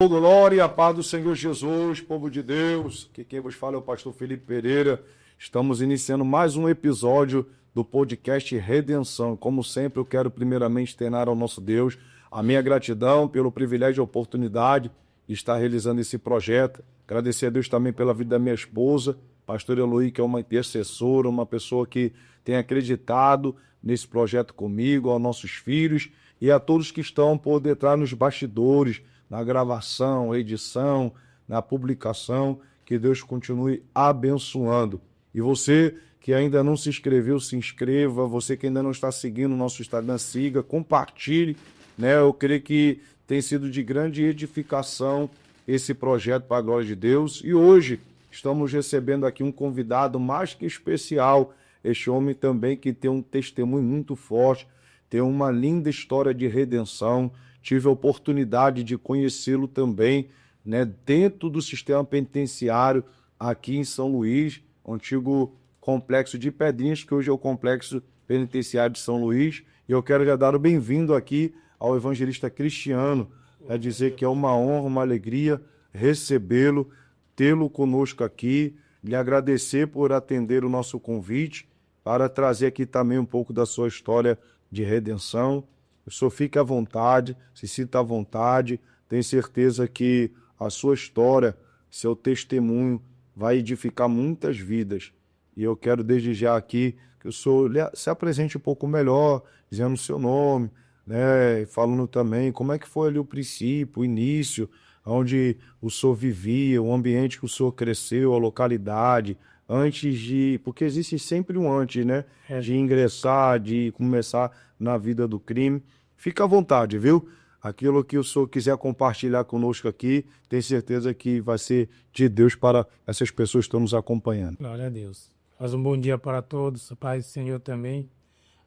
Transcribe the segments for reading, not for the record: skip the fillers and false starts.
Glória, a paz do Senhor Jesus, povo de Deus. Aqui quem vos fala é o pastor Felipe Pereira. Estamos iniciando mais um episódio do podcast Redenção. Como sempre, eu quero primeiramente externar ao nosso Deus a minha gratidão pelo privilégio e oportunidade de estar realizando esse projeto. Agradecer a Deus também pela vida da minha esposa, pastor Eloy, que é uma intercessora, uma pessoa que tem acreditado nesse projeto comigo, aos nossos filhos e a todos que estão por detrás nos bastidores, na gravação, edição, na publicação. Que Deus continue abençoando. E você que ainda não se inscreveu, se inscreva. Você que ainda não está seguindo o nosso Instagram, siga, compartilhe, né? Eu creio que tem sido de grande edificação esse projeto para a glória de Deus. E hoje estamos recebendo aqui um convidado mais que especial. Este homem também que tem um testemunho muito forte, tem uma linda história de redenção. Tive a oportunidade de conhecê-lo também, né, dentro do sistema penitenciário aqui em São Luís, o antigo complexo de Pedrinhas, que hoje é o complexo penitenciário de São Luís. E eu quero já dar o bem-vindo aqui ao evangelista Cristiano, a dizer que é uma honra, uma alegria recebê-lo, tê-lo conosco aqui, lhe agradecer por atender o nosso convite, para trazer aqui também um pouco da sua história de redenção. O senhor fique à vontade, se sinta à vontade, tenho certeza que a sua história, seu testemunho vai edificar muitas vidas. E eu quero desde já aqui que o senhor se apresente um pouco melhor, dizendo o seu nome, né, falando também como é que foi ali o princípio, o início, onde o senhor vivia, o ambiente que o senhor cresceu, a localidade, antes de... Porque existe sempre um antes, né? De ingressar, de começar na vida do crime. Fica à vontade, viu? Aquilo que o senhor quiser compartilhar conosco aqui, tenho certeza que vai ser de Deus para essas pessoas que estão nos acompanhando. Glória a Deus. Faz um bom dia para todos, Paz do Senhor também.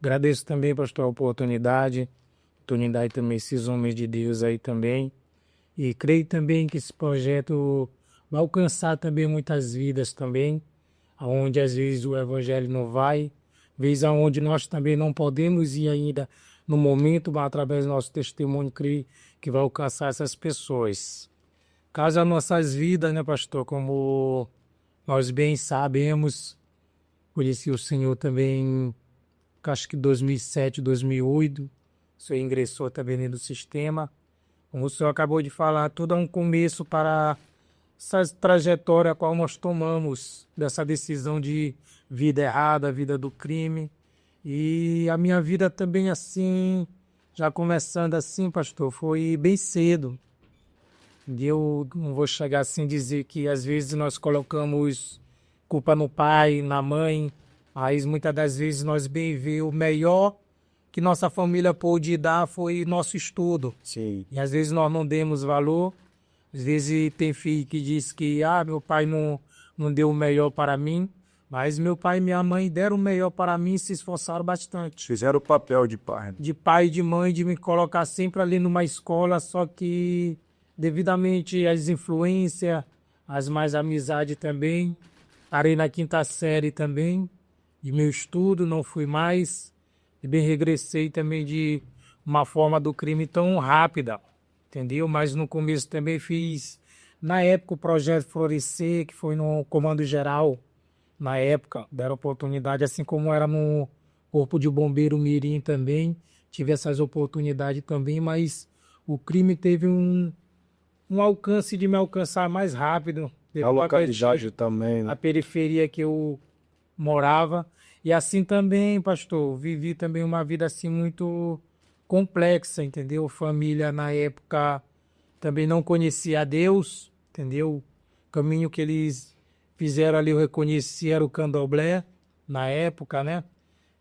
Agradeço também, pastor, a oportunidade também, esses homens de Deus aí também. E creio também que esse projeto vai alcançar também muitas vidas também, aonde às vezes o evangelho não vai, vezes aonde nós também não podemos ir ainda no momento, mas através do nosso testemunho, creio que vai alcançar essas pessoas. Caso as nossas vidas, né, pastor, como nós bem sabemos, conheci o Senhor também, acho que 2007, 2008, o Senhor ingressou também dentro do sistema. Como o senhor acabou de falar, tudo é um começo para essa trajetória a qual nós tomamos, dessa decisão de vida errada, vida do crime. E a minha vida também assim, já começando assim, pastor, foi bem cedo. E eu não vou chegar assim a dizer que às vezes nós colocamos culpa no pai, na mãe, mas muitas das vezes nós bem vê o melhor que nossa família pôde dar foi nosso estudo. Sim. E às vezes nós não demos valor. Às vezes tem filho que diz que meu pai não deu o melhor para mim, mas meu pai e minha mãe deram o melhor para mim e se esforçaram bastante. Fizeram o papel de pai. De pai e de mãe, de me colocar sempre ali numa escola, só que devidamente às influências, as mais amizades também, parei na 5ª série também, e meu estudo não fui mais, e bem regressei também de uma forma do crime tão rápida, entendeu? Mas no começo também fiz, na época, o projeto Florescer, que foi no Comando Geral, na época, deram oportunidade, assim como era no Corpo de Bombeiro Mirim também, tive essas oportunidades também, mas o crime teve um alcance de me alcançar mais rápido. A localidade também, né? A periferia que eu morava. E assim também, pastor, vivi também uma vida assim muito complexa, entendeu? Família na época também não conhecia a Deus, entendeu? O caminho que eles fizeram ali eu reconheci era o candomblé na época, né?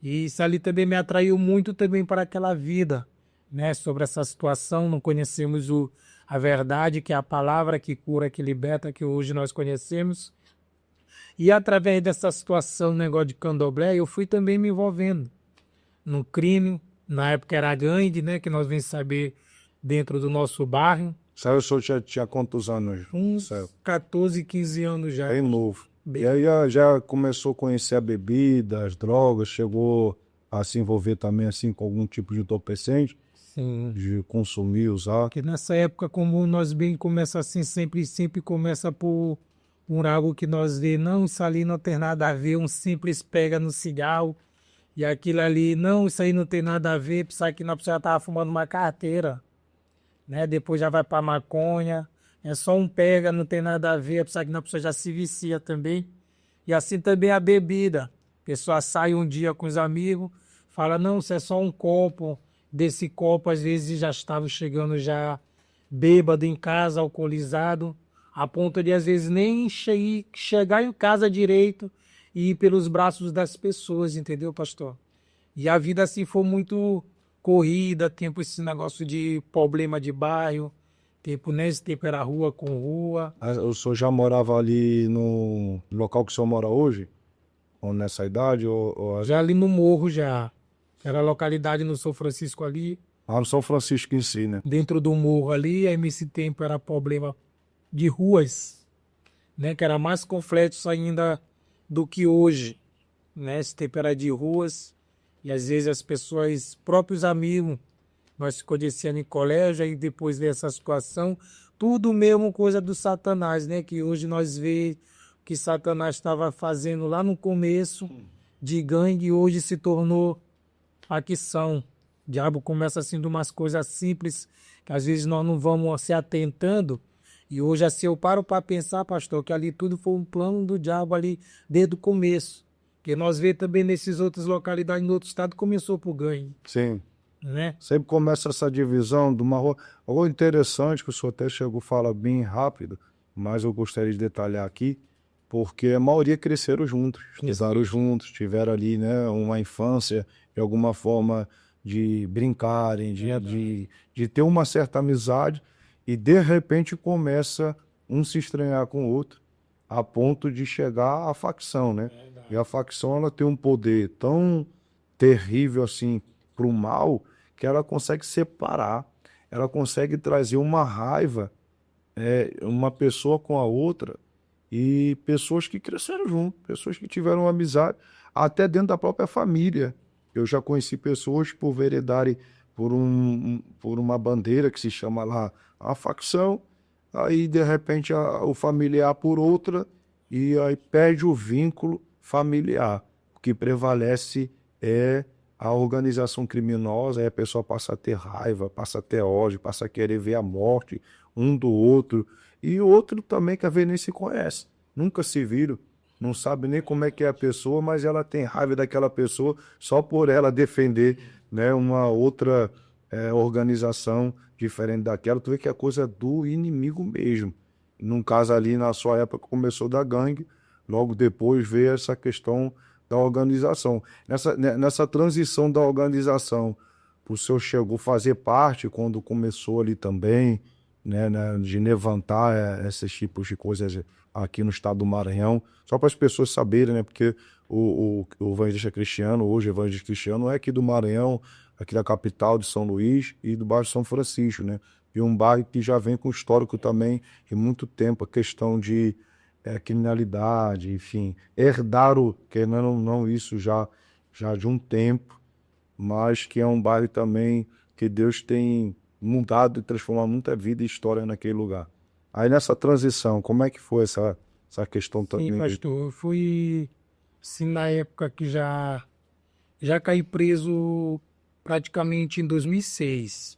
E isso ali também me atraiu muito também para aquela vida, né? Sobre essa situação, não conhecemos a verdade, que é a palavra que cura, que liberta, que hoje nós conhecemos. E através dessa situação, negócio de candomblé, eu fui também me envolvendo no crime. Na época era gangue, né? Que nós vimos saber dentro do nosso bairro. Saiu, o senhor já tinha quantos anos? Uns 14, 15 anos já. Bem novo. Bem... E aí já começou a conhecer a bebida, as drogas, chegou a se envolver também assim com algum tipo de entorpecente? Sim. de consumir, usar. Porque nessa época, como nós bem começa assim, sempre começa por algo que nós vê, não, isso ali não tem nada a ver, um simples pega no cigarro, e aquilo ali, não, isso aí não tem nada a ver, pensar que nós já estava fumando uma carteira, né? Depois já vai para maconha, é só um pega, não tem nada a ver, pensar que na pessoa já se vicia também. E assim também a bebida. A pessoa sai um dia com os amigos, fala, não, isso é só um copo. Desse copo, às vezes, já estava chegando já bêbado em casa, alcoolizado, a ponto de, às vezes, nem chegar em casa direito e ir pelos braços das pessoas, entendeu, pastor? E a vida, assim, foi muito corrida, tempo esse negócio de problema de bairro, tempo nesse tempo era rua com rua. O senhor já morava ali no local que o senhor mora hoje? Ou nessa idade? Já ali no morro, já. Era a localidade no São Francisco ali. Ah, no São Francisco em si, né? Dentro do morro ali, aí nesse tempo era problema de ruas, né? Que era mais complexo ainda do que hoje, né? Esse tempo era de ruas e às vezes as pessoas, próprios amigos, nós se conhecíamos em colégio e depois dessa situação, tudo mesmo coisa do Satanás, né? Que hoje nós vê que Satanás estava fazendo lá no começo de gangue, hoje se tornou facção. O diabo começa assim de umas coisas simples que às vezes nós não vamos se atentando. E hoje assim eu paro para pensar, pastor, que ali tudo foi um plano do diabo ali desde o começo. Porque nós vemos também nesses outras localidades, no outro estado, começou por ganho, Sim. né? Sempre começa essa divisão de uma rua. Algo interessante que o senhor até chegou a falar bem rápido, mas eu gostaria de detalhar aqui, porque a maioria cresceram juntos, estudaram juntos, tiveram ali, né, uma infância, de alguma forma, de brincarem, de ter uma certa amizade, e de repente começa um se estranhar com o outro, a ponto de chegar à facção, né? E a facção, ela tem um poder tão terrível assim para o mal, que ela consegue separar, ela consegue trazer uma raiva, uma pessoa com a outra, e pessoas que cresceram junto, pessoas que tiveram amizade, até dentro da própria família. Eu já conheci pessoas por veredarem por uma bandeira que se chama lá a facção, aí de repente o familiar por outra, e aí perde o vínculo familiar. O que prevalece é a organização criminosa, aí a pessoa passa a ter raiva, passa a ter ódio, passa a querer ver a morte um do outro, e o outro também que às vezes nem se conhece, nunca se viram, não sabe nem como é que é a pessoa, mas ela tem raiva daquela pessoa só por ela defender, né, uma outra organização diferente daquela. Tu vê que é coisa do inimigo mesmo. Num caso ali, na sua época, começou da gangue, logo depois veio essa questão da organização. Nessa transição da organização, o senhor chegou a fazer parte quando começou ali também, né, de levantar esses tipos de coisas aqui no estado do Maranhão, só para as pessoas saberem, né, porque o evangelista cristiano, hoje o evangelista cristiano é aqui do Maranhão, aqui da capital de São Luís e do bairro de São Francisco, né, e um bairro que já vem com histórico também em muito tempo, a questão de criminalidade, enfim, herdaram, que não isso já de um tempo, mas que é um bairro também que Deus tem mudado e transformado muita vida e história naquele lugar. Aí nessa transição, como é que foi essa questão também? Sim, pastor, eu fui assim na época que já caí preso praticamente em 2006.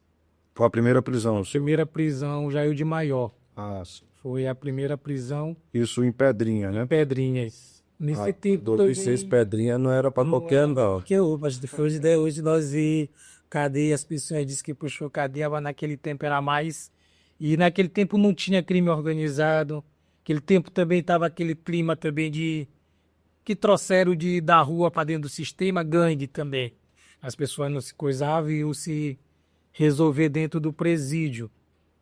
Foi a primeira prisão? Primeira prisão, Jair de Maior. Ah, sim. Foi a primeira prisão. Isso em Pedrinha, né? Pedrinhas. Nesse tempo 2006 também, Pedrinha não era para qualquer não. que hoje nós vemos cadeia, as pessoas dizem que puxou cadeia, mas naquele tempo era mais. E naquele tempo não tinha crime organizado. Aquele tempo também estava aquele clima também de que trouxeram da rua para dentro do sistema, gangue também. As pessoas não se coisavam e iam se resolver dentro do presídio.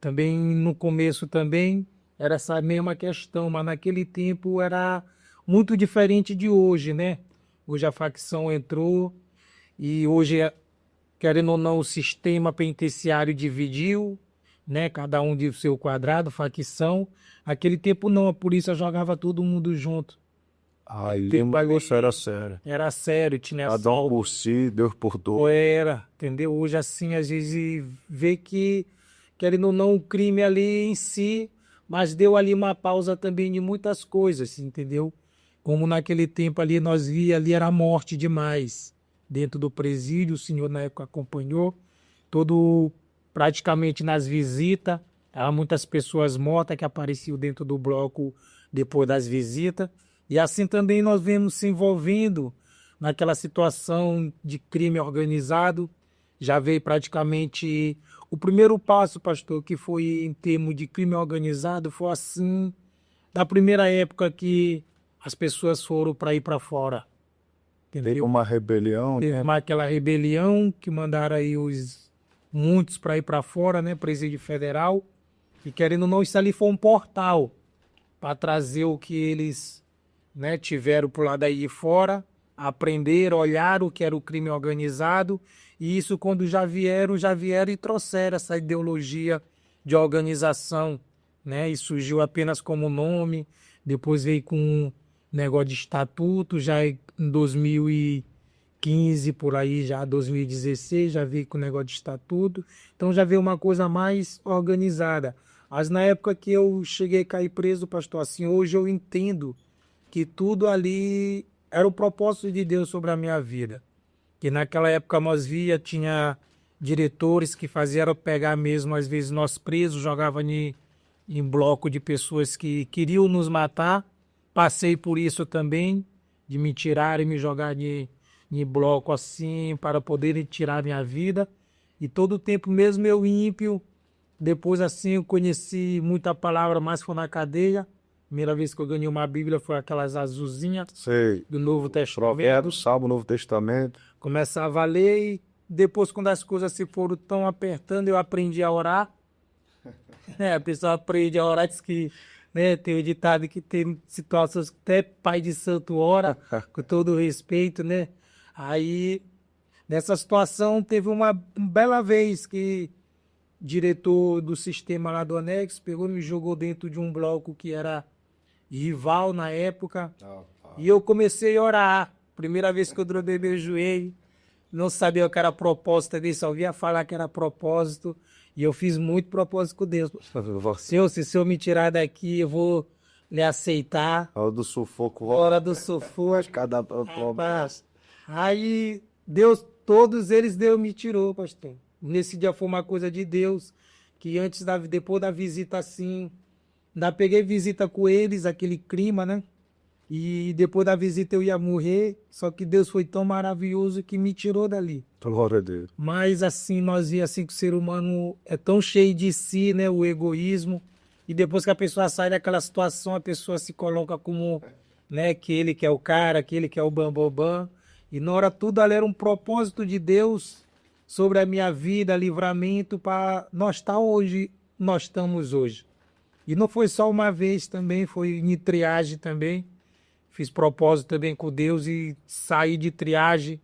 Também no começo também era essa mesma questão, mas naquele tempo era muito diferente de hoje, né? Hoje a facção entrou e hoje, querendo ou não, o sistema penitenciário dividiu, né? Cada um de seu quadrado, facção. Aquele tempo não, a polícia jogava todo mundo junto. Aí Tempo ali você era sério. era sério, tinha Cada um por si, Deus por todos. era, entendeu? Hoje, assim, às vezes vê que, querendo ou não, o crime ali em si, mas deu ali uma pausa também de muitas coisas, entendeu? Como naquele tempo ali, nós via ali, era morte demais. Dentro do presídio, o senhor na época acompanhou, praticamente nas visitas, há muitas pessoas mortas que apareciam dentro do bloco depois das visitas. E assim também nós vemos se envolvendo naquela situação de crime organizado. Já veio praticamente o primeiro passo, pastor, que foi em termos de crime organizado, foi assim, da primeira época que as pessoas foram para ir para fora. Teve Entendeu? uma rebelião. Teve aquela rebelião que mandaram aí muitos para ir para fora, né, presídio federal. E querendo ou não, isso ali foi um portal para trazer o que eles, né, tiveram por lá daí de fora, aprenderam, olharam o que era o crime organizado, e isso quando já vieram e trouxeram essa ideologia de organização, né, e surgiu apenas como nome, depois veio com um negócio de estatuto, já em 2015, por aí, já 2016, já veio com o negócio de estatuto, então já veio uma coisa mais organizada. Mas na época que eu cheguei a cair preso, pastor, assim, hoje eu entendo que tudo ali era o propósito de Deus sobre a minha vida. Que naquela época nós tinha diretores que faziam pegar mesmo, às vezes nós presos, jogavam em bloco de pessoas que queriam nos matar. Passei por isso também, de me tirar e me jogar em bloco assim, para poderem tirar minha vida. E todo o tempo, mesmo eu ímpio, depois assim eu conheci muita palavra, mas foi na cadeia. Primeira vez que eu ganhei uma Bíblia foi aquelas azulzinhas do Novo Testamento. Provérbios, Salmo, Novo Testamento. Começava a ler e depois, quando as coisas se foram tão apertando, eu aprendi a orar. A pessoa aprende a orar, diz que, né, tem o ditado que tem situações que até pai de santo ora, com todo o respeito, né? Aí, nessa situação, teve uma bela vez que o diretor do sistema lá do anexo pegou e me jogou dentro de um bloco que era rival na época. E eu comecei a orar. Primeira vez que eu dobrei meu joelho, não sabia o que era propósito dele, só ouvia falar que era propósito. E eu fiz muito propósito com Deus. Senhor, se o Senhor me tirar daqui, eu vou lhe aceitar. A hora do sufoco. Hora do sufoco. Cada Rapaz, aí Deus, todos eles Deus me tirou, pastor. Nesse dia foi uma coisa de Deus, que depois da visita assim, ainda peguei visita com eles, aquele clima, né? E depois da visita eu ia morrer, só que Deus foi tão maravilhoso que me tirou dali. Glória a Deus. Mas assim, nós vimos assim que o ser humano é tão cheio de si, né? O egoísmo. E depois que a pessoa sai daquela situação, a pessoa se coloca como, né? Que ele que é o cara, que ele que é o bambambam. E na hora tudo ali era um propósito de Deus sobre a minha vida, livramento para nós estar hoje, nós estamos hoje. E não foi só uma vez também, foi em triagem também. Fiz propósito também com Deus e saí de triagem,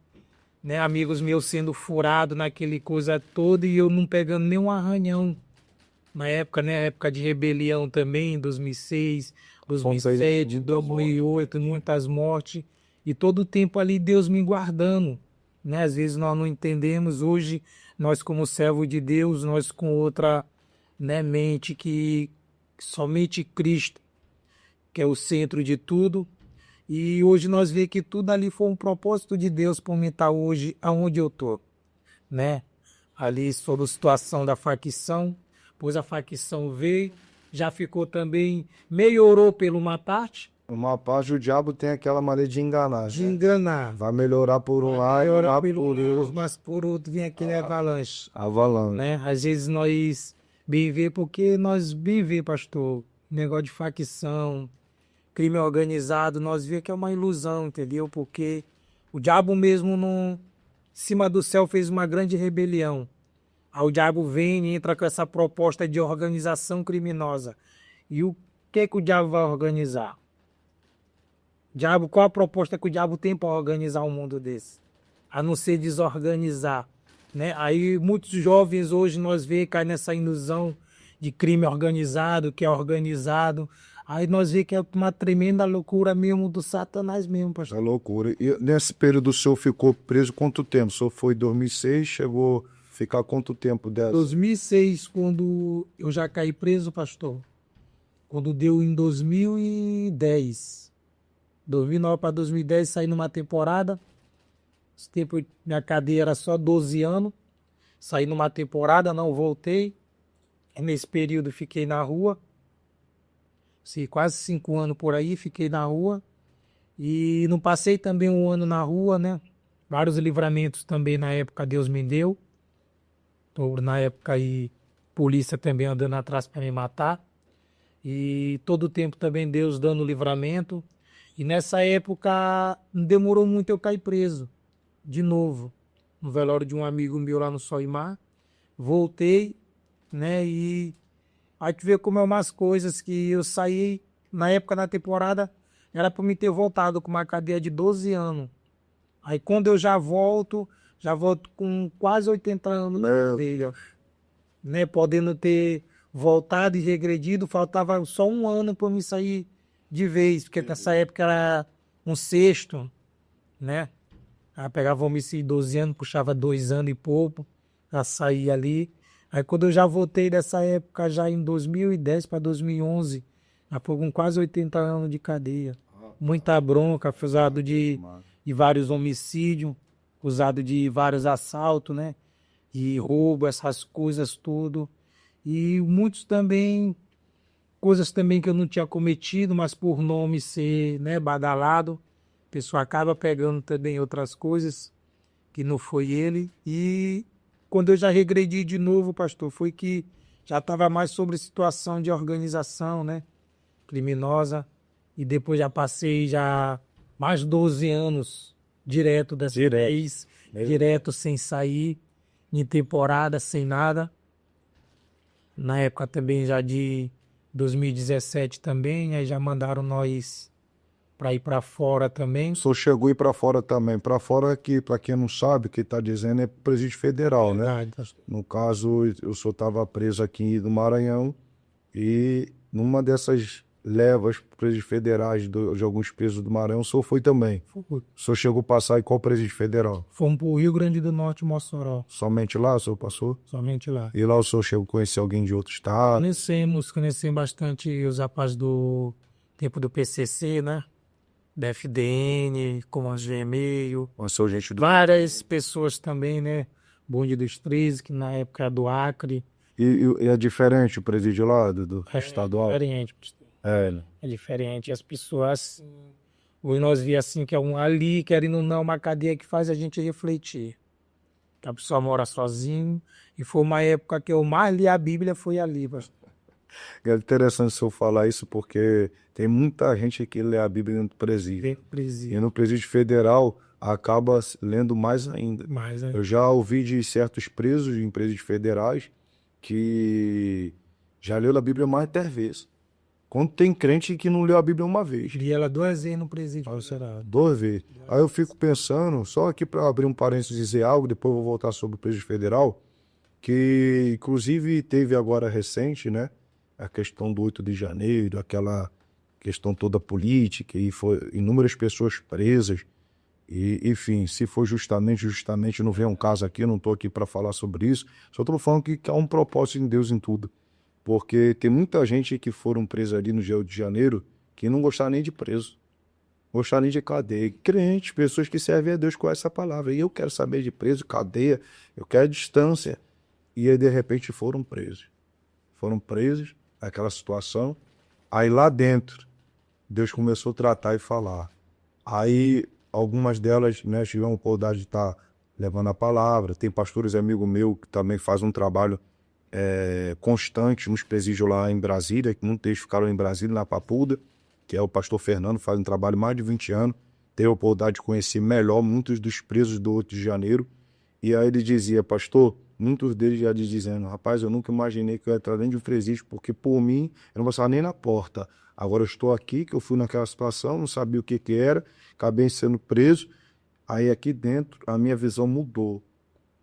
né? Amigos meus sendo furados naquele coisa toda e eu não pegando nenhum arranhão. Na época, né? Época de rebelião também, 2006, 2007, 2008, muitas mortes. E todo o tempo ali Deus me guardando, né? Às vezes nós não entendemos. Hoje, nós como servo de Deus, nós com outra, né, mente que somente Cristo, que é o centro de tudo. E hoje nós vemos que tudo ali foi um propósito de Deus para me estar hoje aonde eu estou, né? Ali sobre a situação da facção, pois a facção veio, já ficou também, melhorou pela uma parte. Uma parte o diabo tem aquela maneira de enganar. De enganar. Vai melhorar por um lado, melhorar por outro. Mas por outro vem aquele avalanche. Avalanche. Né? Às vezes nós vivemos, porque nós vivemos, pastor, negócio de facção, crime organizado, nós vemos que é uma ilusão, entendeu? Porque o diabo mesmo em cima do céu fez uma grande rebelião. Aí o diabo vem e entra com essa proposta de organização criminosa. E o que o diabo vai organizar? Diabo, qual a proposta que o diabo tem para organizar um mundo desse? A não ser desorganizar, né? Aí muitos jovens hoje nós vemos caem nessa ilusão de crime organizado, que é organizado. Aí nós vemos que é uma tremenda loucura mesmo do Satanás mesmo, É pastor. loucura. E nesse período o senhor ficou preso quanto tempo? O senhor foi em 2006, chegou a ficar quanto tempo dessa? 2006, quando eu já caí preso, pastor. Quando deu em 2010. 2009 para 2010, saí numa temporada. Esse tempo minha cadeia era só 12 anos. Saí numa temporada, não voltei. Nesse período fiquei na rua. Quase 5 anos por aí, fiquei na rua. E não passei também um ano na rua, né? Vários livramentos também na época Deus me deu. Tô, na época aí, polícia também andando atrás para me matar. E todo o tempo também Deus dando livramento. E nessa época não demorou muito eu cair preso. De novo. No velório de um amigo meu lá no Soimar. Voltei, né? E aí tu vê como é umas coisas que eu saí na época da temporada. Era para me ter voltado com uma cadeia de 12 anos. Aí quando eu já volto com quase 80 anos dele, ó. Né? Podendo ter voltado e regredido, faltava só um ano para me sair de vez, porque nessa época era um sexto, né? Aí pegava homicídio de 12 anos, puxava 2 anos e pouco, já saía ali. Aí quando eu já voltei dessa época, já em 2010 para 2011, já foi com quase 80 anos de cadeia. Muita bronca, acusado de vários homicídios, acusado de vários assaltos, né? De roubo, essas coisas tudo. E muitos também, coisas também que eu não tinha cometido, mas por nome ser, né, badalado, a pessoa acaba pegando também outras coisas que não foi ele. E quando eu já regredi de novo, pastor, foi que já estava mais sobre situação de organização, né, criminosa. E depois já passei já mais 12 anos direto dessa vez, direto sem sair, em temporada, sem nada. Na época também já de 2017 também, aí já mandaram nós para ir para fora também. O senhor chegou a ir para fora também. Para fora aqui, para quem não sabe, o que está dizendo é presídio federal, né? Verdade, pastor. No caso, o senhor estava preso aqui no Maranhão e numa dessas levas presídios federais de alguns presos do Maranhão, o senhor foi também. O senhor chegou a passar em qual presídio federal? Fomos para o Rio Grande do Norte, Mossoró, Somente lá o senhor passou? somente lá. E lá o senhor chegou a conhecer alguém de outro estado? Conhecemos bastante os rapazes do tempo do PCC, né? Da FDN, Comandos Vermelho, Conheceu gente do... várias pessoas também, né? Bonde dos 13, que na época era do Acre. E é diferente o presídio lá do estadual? Diferente, É, né? é diferente. As pessoas, hoje nós vemos assim que é um ali, querendo ou não, uma cadeia que faz a gente refletir. Que a pessoa mora sozinho. E foi uma época que eu mais li a Bíblia, foi ali, pastor. É interessante o senhor falar isso porque tem muita gente que lê a Bíblia dentro do presídio. Bem E presídio. no presídio federal acaba lendo mais ainda. Mas, né? Eu já ouvi de certos presos em presídios federais que já leu a Bíblia mais de 10 vezes. Quando tem crente que não leu a Bíblia uma vez, Li ela 2 vezes no presídio. Será? 2 vezes. Aí eu fico pensando, só aqui para abrir um parênteses e dizer algo, depois eu vou voltar sobre o presídio federal, que inclusive teve agora recente, né? A questão do 8 de janeiro, aquela questão toda política, e foi inúmeras pessoas presas. E, enfim, se for justamente, não vem um caso aqui, eu não estou aqui para falar sobre isso, só estou falando que há um propósito em Deus em tudo. Porque tem muita gente que foram presos ali no Rio de Janeiro que não gostaram nem de preso, gostaram nem de cadeia. Crentes, pessoas que servem a Deus com essa palavra. E eu quero saber de preso, cadeia, eu quero distância. E aí, de repente, foram presos. Foram presos, aquela situação. Aí lá dentro, Deus começou a tratar e falar. Aí algumas delas, né, tiveram a oportunidade de estar levando a palavra. Tem pastores amigo meu que também faz um trabalho constante nos presídios lá em Brasília, que muitos ficaram em Brasília, na Papuda, que é o pastor Fernando, faz um trabalho mais de 20 anos. Teve a oportunidade de conhecer melhor muitos dos presos do 8 de janeiro. E aí ele dizia, pastor, muitos deles já dizendo, rapaz, eu nunca imaginei que eu ia entrar dentro de um presídio, porque por mim eu não passava nem na porta. Agora eu estou aqui, que eu fui naquela situação, não sabia o que era, acabei sendo preso. Aí aqui dentro a minha visão mudou.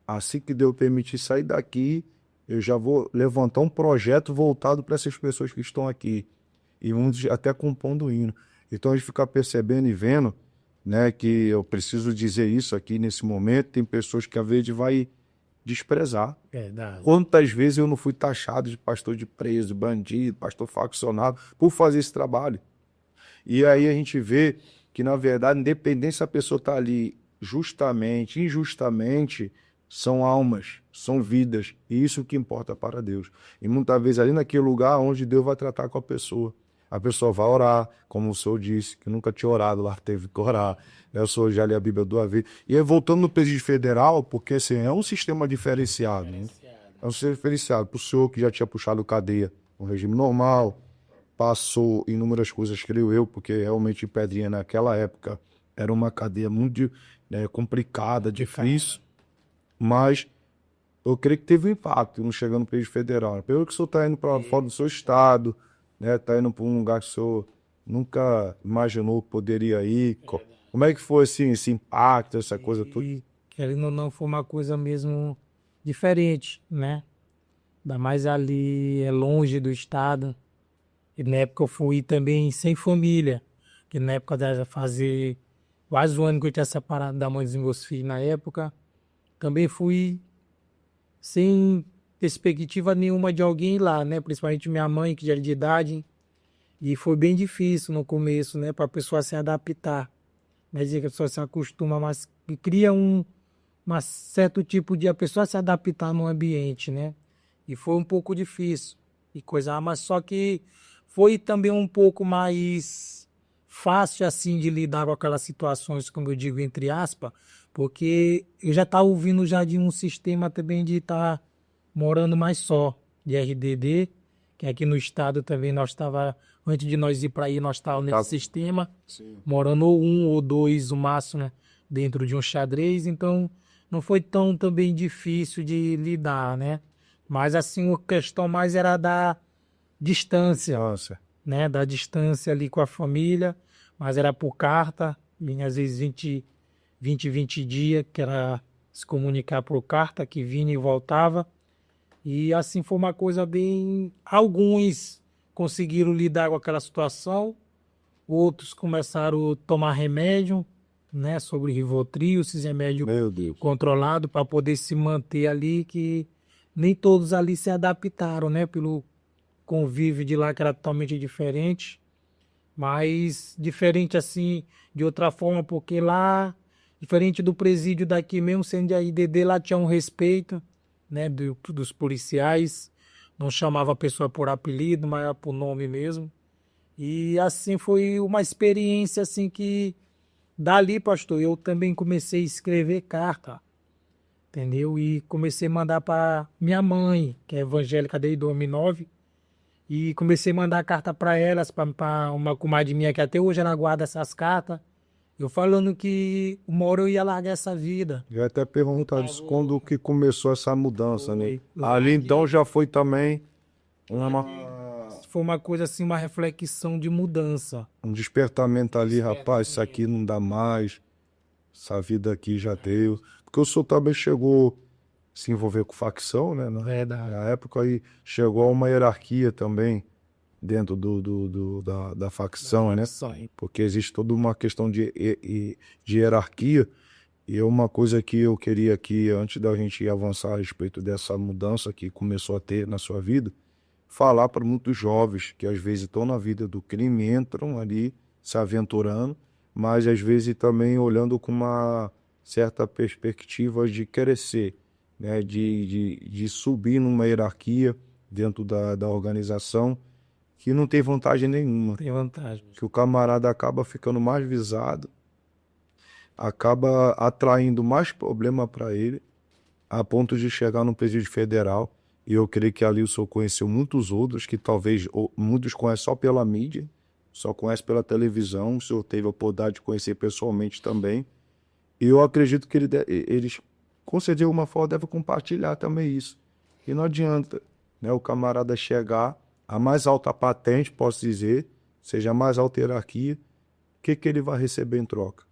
Assim que Deus permitir sair daqui, eu já vou levantar um projeto voltado para essas pessoas que estão aqui. e muitos até compondo hino. Então a gente fica percebendo e vendo, né, que eu preciso dizer isso aqui nesse momento, tem pessoas que às vezes vai desprezar. Verdade. Quantas vezes eu não fui taxado de pastor de preso, bandido, pastor faccionado, por fazer esse trabalho? E aí a gente vê que, na verdade, independente se a pessoa está ali justamente, injustamente, são almas, são vidas, e isso que importa para Deus. E muitas vezes ali naquele lugar onde Deus vai tratar com a pessoa vai orar, como o senhor disse, que nunca tinha orado lá, teve que orar. Eu sou já li a Bíblia 2 vezes. E aí, voltando no presídio federal, porque assim, é um sistema diferenciado, né? É um sistema diferenciado. Para o senhor que já tinha puxado cadeia, um regime normal, passou inúmeras coisas, creio eu, porque realmente Pedrinha naquela época era uma cadeia muito complicada, difícil, mas eu creio que teve um impacto não chegando no presídio federal. Pelo que o senhor está indo para fora do seu estado, né? Está indo para um lugar que o senhor nunca imaginou que poderia ir. Como é que foi assim, esse impacto, essa coisa toda? E, querendo ou não, foi uma coisa mesmo diferente, né? Ainda mais ali, é longe do estado. E na época eu fui também sem família. Que na época de fazer quase um ano que eu tinha separado da mãe dos meus filhos na época. Também fui sem perspectiva nenhuma de alguém lá, né? Principalmente minha mãe, que já era de idade. E foi bem difícil no começo, né? Para a pessoa se adaptar. Mas que a pessoa se acostuma, mas cria um certo tipo de a pessoa se adaptar no ambiente, né? E foi um pouco difícil e coisa, mas só que foi também um pouco mais fácil assim de lidar com aquelas situações, como eu digo, entre aspas, porque eu já estava ouvindo já de um sistema também de estar morando mais só, de RDD, que aqui no estado também nós estava, antes de nós ir para aí, nós estávamos nesse sistema, morando ou um ou dois, o máximo, né, dentro de um xadrez, então não foi tão também difícil de lidar, né? Mas assim, a questão mais era da distância, né? Da distância ali com a família, mas era por carta, vinha às vezes 20 dias, que era se comunicar por carta, que vinha e voltava. E assim foi uma coisa bem... Alguns conseguiram lidar com aquela situação, outros começaram a tomar remédio, né? Sobre Rivotril, esses remédios controlados para poder se manter ali, que nem todos ali se adaptaram, né? Pelo convívio de lá que era totalmente diferente, mas diferente assim, de outra forma, porque lá, diferente do presídio daqui mesmo, sendo de IDD, lá tinha um respeito, né, dos policiais, não chamava a pessoa por apelido, mas por nome mesmo. E assim foi uma experiência assim que dali, pastor, eu também comecei a escrever carta, entendeu? E comecei a mandar para minha mãe, que é evangélica desde 2009, e comecei a mandar carta para elas, para uma comadre minha que até hoje ela guarda essas cartas. Eu falando que uma hora eu ia largar essa vida. Eu ia até perguntar isso, quando que começou essa mudança, né? Ali então já foi também foi uma coisa assim, uma reflexão de mudança. Um despertamento ali, rapaz, isso aqui não dá mais, essa vida aqui já deu. Porque o senhor também chegou a se envolver com facção, né? Na época aí chegou a uma hierarquia também dentro da facção, né? Porque existe toda uma questão de hierarquia. E é uma coisa que eu queria aqui, antes da gente avançar a respeito dessa mudança que começou a ter na sua vida, falar para muitos jovens que às vezes estão na vida do crime, entram ali se aventurando, mas às vezes também olhando com uma certa perspectiva de crescer, né? de subir numa hierarquia dentro da organização, que não tem vantagem nenhuma. Tem vantagem. Que o camarada acaba ficando mais visado, acaba atraindo mais problema para ele, a ponto de chegar no presídio federal. E eu creio que ali o senhor conheceu muitos outros, que talvez muitos conhecem só pela mídia, só conhecem pela televisão, o senhor teve a oportunidade de conhecer pessoalmente também. E eu acredito que eles, com certeza, de alguma forma, devem compartilhar também isso. E não adianta, né, o camarada chegar a mais alta patente, posso dizer, seja a mais alta hierarquia, o que ele vai receber em troca?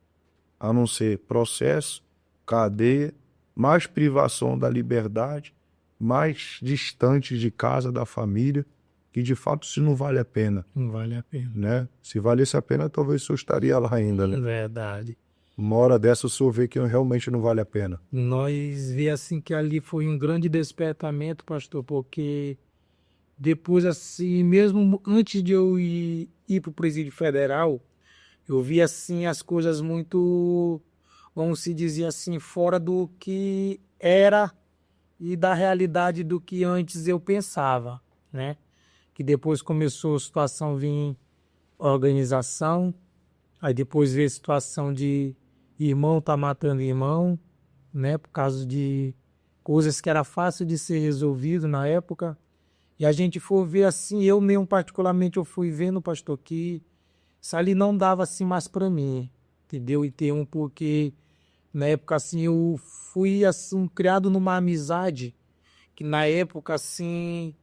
A não ser processo, cadeia, mais privação da liberdade, mais distante de casa, da família. que de fato se não vale a pena, Não vale a pena. né? Se valesse a pena, talvez o senhor estaria lá ainda, né? Verdade. Uma hora dessa o senhor vê que realmente não vale a pena. Nós vê assim que ali foi um grande despertamento, pastor, porque depois assim, mesmo antes de eu ir para o presídio federal, eu vi assim as coisas muito, vamos se dizer assim, fora do que era e da realidade do que antes eu pensava, né? Que depois começou a situação vir organização, aí depois veio a situação de irmão tá matando irmão, né? Por causa de coisas que era fácil de ser resolvido na época. E a gente for ver assim, eu mesmo particularmente eu fui vendo, pastor, que isso ali não dava assim mais para mim, entendeu? E tem um porque na época assim eu fui assim criado numa amizade que na época assim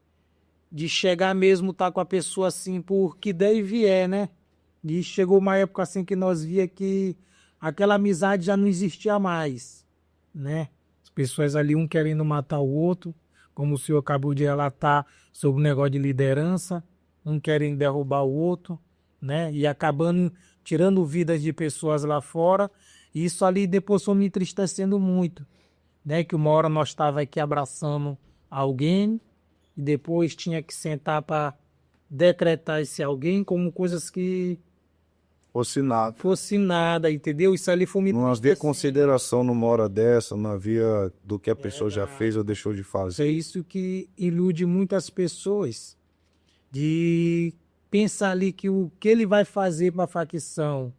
de chegar mesmo tá com a pessoa assim por que der e vier, né? E chegou uma época assim que nós via que aquela amizade já não existia mais, né? As pessoas ali um querendo matar o outro, como o senhor acabou de relatar sobre o negócio de liderança, um querendo derrubar o outro, né? E acabando tirando vidas de pessoas lá fora. E isso ali depois foi me entristecendo muito, né? Que uma hora nós estava aqui abraçando alguém e depois tinha que sentar para decretar esse alguém como coisas que Fosse nada. fosse nada, entendeu? Isso ali foi me Não havia consideração numa hora dessa, não havia do que a pessoa já fez ou deixou de É fazer. isso que ilude muitas pessoas de pensar ali que o que ele vai fazer para a facção,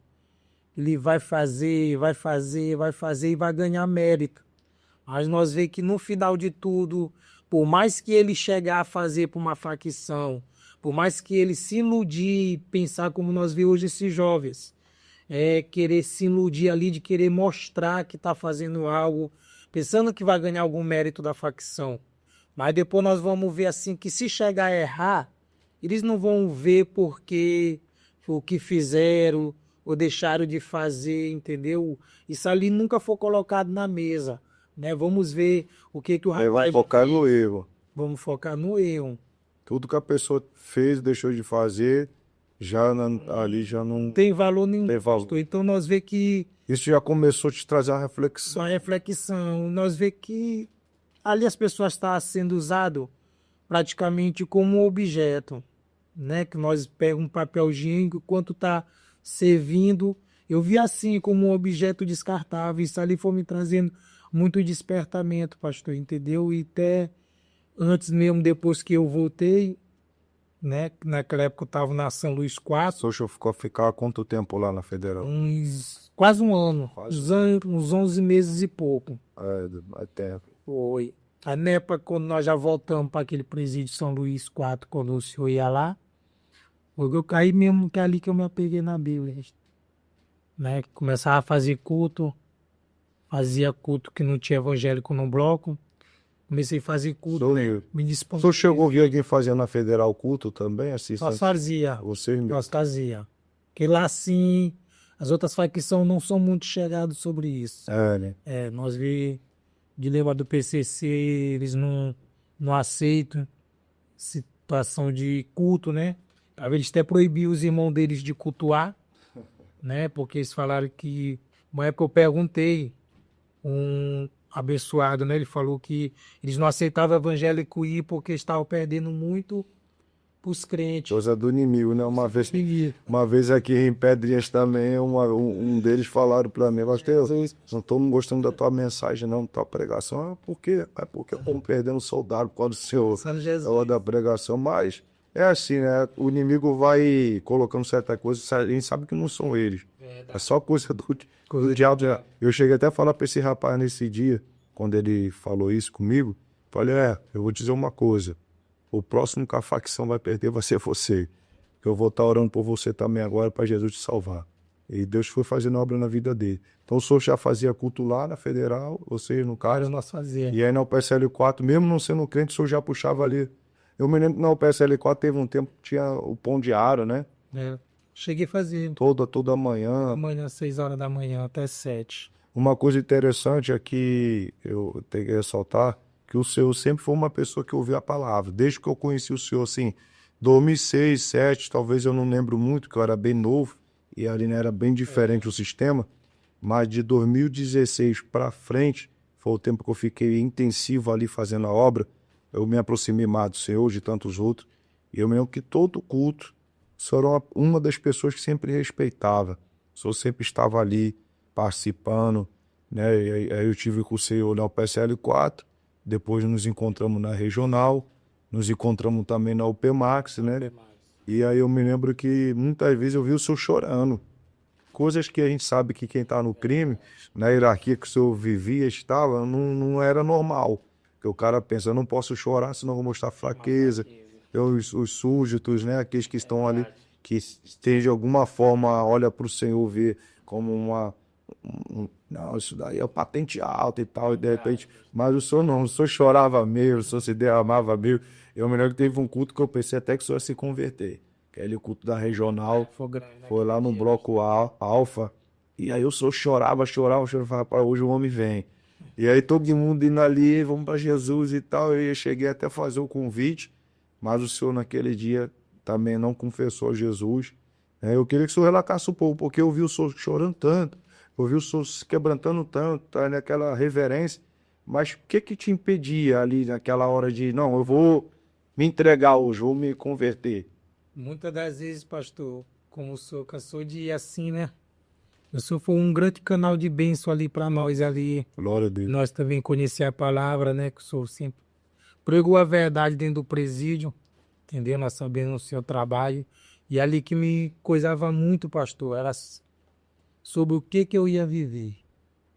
ele vai fazer, vai fazer, vai fazer e vai ganhar mérito. Mas nós vemos que no final de tudo, por mais que ele chegar a fazer para uma facção, por mais que ele se iludir e pensar como nós vemos hoje esses jovens, querer se iludir ali de querer mostrar que está fazendo algo, pensando que vai ganhar algum mérito da facção. Mas depois nós vamos ver assim que se chegar a errar, eles não vão ver porque o que fizeram ou deixaram de fazer, entendeu? Isso ali nunca foi colocado na mesa, né? Vamos ver o que que o Aí vai rapaz focar no erro. Vamos focar no erro. Tudo que a pessoa fez, deixou de fazer, ali já não Tem valor nenhum, tem valor. pastor. Então nós vê que Isso já começou a te trazer uma reflexão. só reflexão, nós vê que ali as pessoas estão sendo usado praticamente como um objeto, né? Que nós pegamos um papel higiênico, quanto está servindo. Eu vi assim como um objeto descartável. Isso ali foi me trazendo muito despertamento, pastor, entendeu? E até antes mesmo, depois que eu voltei, né? Naquela época eu estava na São Luís 4, O senhor ficou ficar quanto tempo lá na Federal? quase um ano, Quase. uns 11 meses e pouco. Até. Foi. A NEPA, quando nós já voltamos para aquele presídio São Luís 4, quando o senhor ia lá, eu caí mesmo que é ali que eu me apeguei na Bíblia, né? Começava a fazer culto, fazia culto que não tinha evangélico no bloco, comecei a fazer culto, me O dispõe. senhor chegou a ver alguém fazendo na Federal culto também? Nós fazia, Vocês mesmo? nós fazia. Porque lá sim, as outras facções não são muito chegadas sobre isso. Né? Nós vi dilema do PCC, eles não aceitam situação de culto, né? Eles até proibiram os irmãos deles de cultuar, né? Porque eles falaram que, uma época eu perguntei, um abençoado, né? Ele falou que eles não aceitavam evangélico ir porque estavam perdendo muito os crentes. Coisa do inimigo, né? Uma vez aqui em Pedrinhas também, um deles falaram para mim, Mateus, não estou gostando da tua mensagem, não, da tua pregação. É porque eu estou perdendo soldado por causa do Senhor, da pregação, mas é assim, né? O inimigo vai colocando certa coisa, a gente sabe que não são eles. É só coisa do diabo. Eu cheguei até a falar para esse rapaz nesse dia, quando ele falou isso comigo, falei, eu vou dizer uma coisa, o próximo que a facção vai perder vai ser você. Eu vou estar orando por você também agora para Jesus te salvar. E Deus foi fazendo obra na vida dele. Então o senhor já fazia culto lá na Federal, vocês no CARES. Nós fazia. E aí na UPSL 4, mesmo não sendo crente, o senhor já puxava ali. Eu me lembro que na UPSL 4 teve um tempo que tinha o pão diário, né? Cheguei a fazer. Toda manhã. Amanhã, 6 horas da manhã, até 7. Uma coisa interessante é que eu tenho que ressaltar que o senhor sempre foi uma pessoa que ouvia a palavra. Desde que eu conheci o senhor, assim, 2006, 2007, talvez eu não lembro muito, que eu era bem novo, e ali, né, era bem diferente o sistema, mas de 2016 para frente, foi o tempo que eu fiquei intensivo ali fazendo a obra, eu me aproximei mais do Senhor, de tantos outros, e eu me lembro que todo culto, o Senhor era uma das pessoas que sempre respeitava, o Senhor sempre estava ali participando, né? E aí eu tive com o Senhor na UPSL 4, depois nos encontramos na Regional, nos encontramos também na UPMAX, né? E aí eu me lembro que muitas vezes eu vi o Senhor chorando, coisas que a gente sabe que quem está no crime, na hierarquia que o Senhor vivia, estava, não era normal. Porque o cara pensa, eu não posso chorar, senão vou mostrar fraqueza. Então, os súditos, né, aqueles que estão ali, que estejam de alguma forma, olha para o Senhor ver como não, isso daí é patente alta e tal, e de repente, mas o Senhor não, o Senhor chorava mesmo, o Senhor se derramava mesmo. Eu me lembro que teve um culto que eu pensei até que o Senhor ia se converter. Aquele culto da regional, foi lá no bloco Alfa, e aí o Senhor chorava, falava, para hoje o homem vem. E aí todo mundo indo ali, vamos para Jesus e tal, eu cheguei até a fazer o convite, mas o Senhor naquele dia também não confessou a Jesus. Eu queria que o Senhor relaxasse um pouco, porque eu vi o Senhor chorando tanto, eu vi o Senhor se quebrantando tanto, tá, naquela reverência, mas o que te impedia ali naquela hora de, não, eu vou me entregar hoje, vou me converter? Muitas das vezes, pastor, como o senhor cansou de ir assim, né? O senhor foi um grande canal de bênção ali para nós ali. Glória a Deus. Nós também conhecer a palavra, né? Que o senhor sempre pregou a verdade dentro do presídio, entendeu? Nós sabemos o seu trabalho. E ali que me coisava muito, pastor, era sobre o que eu ia viver.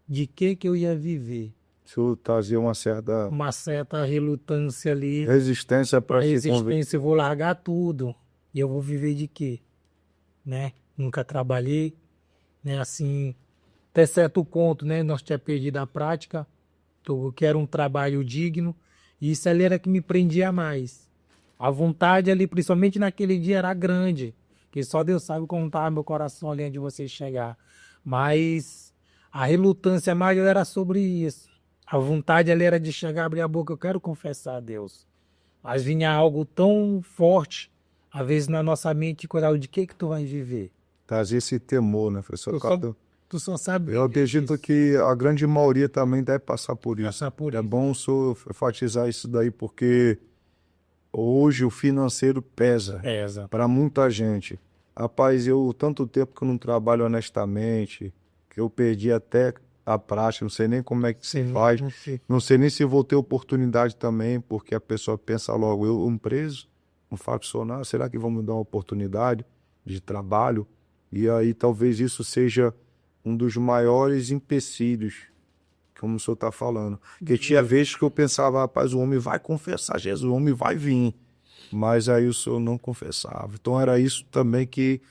De que eu ia viver. O Senhor trazia uma certa relutância ali. resistência para se converter. Resistência, eu vou largar tudo. E eu vou viver de quê? Né? Nunca trabalhei, né? Assim, até certo ponto, né? Nós tínhamos perdido a prática, eu quero um trabalho digno, e isso ali era que me prendia mais. A vontade ali, principalmente naquele dia, era grande, que só Deus sabe como estava meu coração ali antes de você chegar. Mas a relutância maior era sobre isso. A vontade ali era de chegar, abrir a boca, eu quero confessar a Deus. Mas vinha algo tão forte, às vezes na nossa mente, de que tu vai viver? Trazia esse temor, né, professor? Tu só sabe. Eu acredito que a grande maioria também deve passar por isso. É bom o senhor enfatizar isso daí, porque hoje o financeiro pesa para muita gente. Rapaz, eu tanto tempo que eu não trabalho honestamente, que eu perdi até a prática, não sei nem como é que se faz, não sei nem se vou ter oportunidade também, porque a pessoa pensa logo, eu um preso, um faccionário, será que vão me dar uma oportunidade de trabalho? E aí talvez isso seja um dos maiores empecilhos, como o senhor está falando. Porque tinha vezes que eu pensava, rapaz, o homem vai confessar Jesus, o homem vai vir. Mas aí o senhor não confessava. Então era isso também que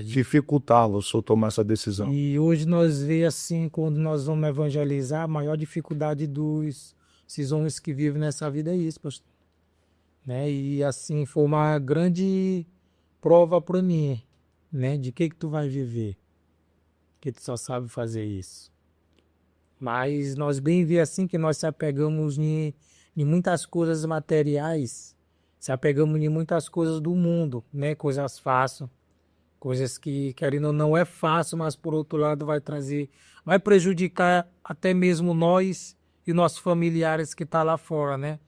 dificultava o senhor tomar essa decisão. E hoje nós vemos assim, quando nós vamos evangelizar, a maior dificuldade esses homens que vivem nessa vida é isso, pastor. Né? E assim, foi uma grande prova para mim, né? De que tu vai viver. Que tu só sabe fazer isso. Mas nós bem vemos assim que nós se apegamos em muitas coisas materiais, se apegamos em muitas coisas do mundo, né? Coisas fáceis, coisas que, querendo ou não, é fácil, mas por outro lado vai prejudicar até mesmo nós e nossos familiares que estão lá fora, né?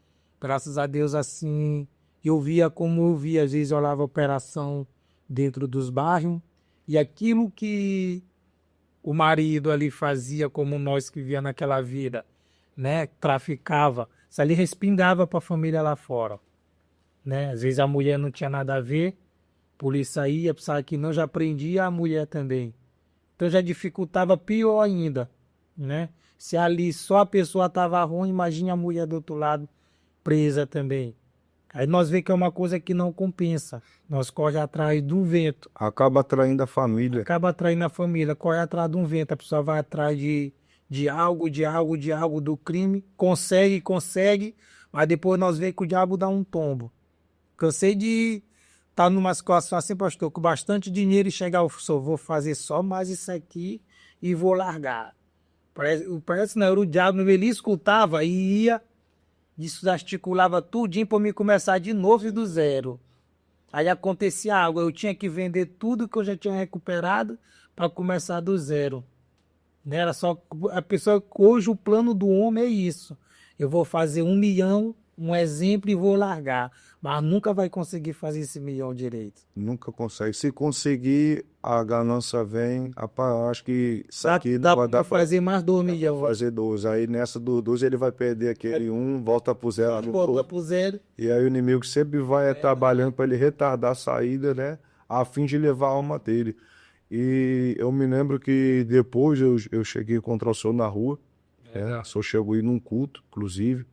Graças a Deus, assim, eu via como eu via, às vezes eu olhava a operação dentro dos bairros, e aquilo que o marido ali fazia, como nós que via naquela vida, né? Traficava, isso ali respingava para a família lá fora, né? Às vezes a mulher não tinha nada a ver, a polícia ia, pensava que não, já prendia a mulher também. Então já dificultava pior ainda, né? Se ali só a pessoa estava ruim, imagine a mulher do outro lado presa também. Aí nós vemos que é uma coisa que não compensa. Nós corre atrás do vento. Acaba atraindo a família. Corre atrás de um vento. A pessoa vai atrás de algo do crime. Consegue. Mas depois nós vemos que o diabo dá um tombo. Cansei de estar numa situação assim, pastor, com bastante dinheiro e chegar, vou fazer só mais isso aqui e vou largar. Parece não, era o diabo, ele escutava e ia, desarticulava tudinho para me começar de novo e do zero. Aí acontecia algo, eu tinha que vender tudo que eu já tinha recuperado para começar do zero. Né? Era só a pessoa, hoje o plano do homem é isso. Eu vou fazer 1 milhão, um exemplo, e vou largar. Mas nunca vai conseguir fazer esse 1 milhão direito. Nunca consegue. Se conseguir, a ganância vem. Rapaz, eu acho que isso aqui Dá não vai para dar para fazer mais 2 milhões. fazer 12. Aí nessa do 12 ele vai perder aquele um, volta pro zero. Volta pro zero. E aí o inimigo sempre vai trabalhando para ele retardar a saída, né? A fim de levar a alma dele. E eu me lembro que depois eu cheguei a encontrar o senhor na rua. O senhor chegou a ir num culto, inclusive.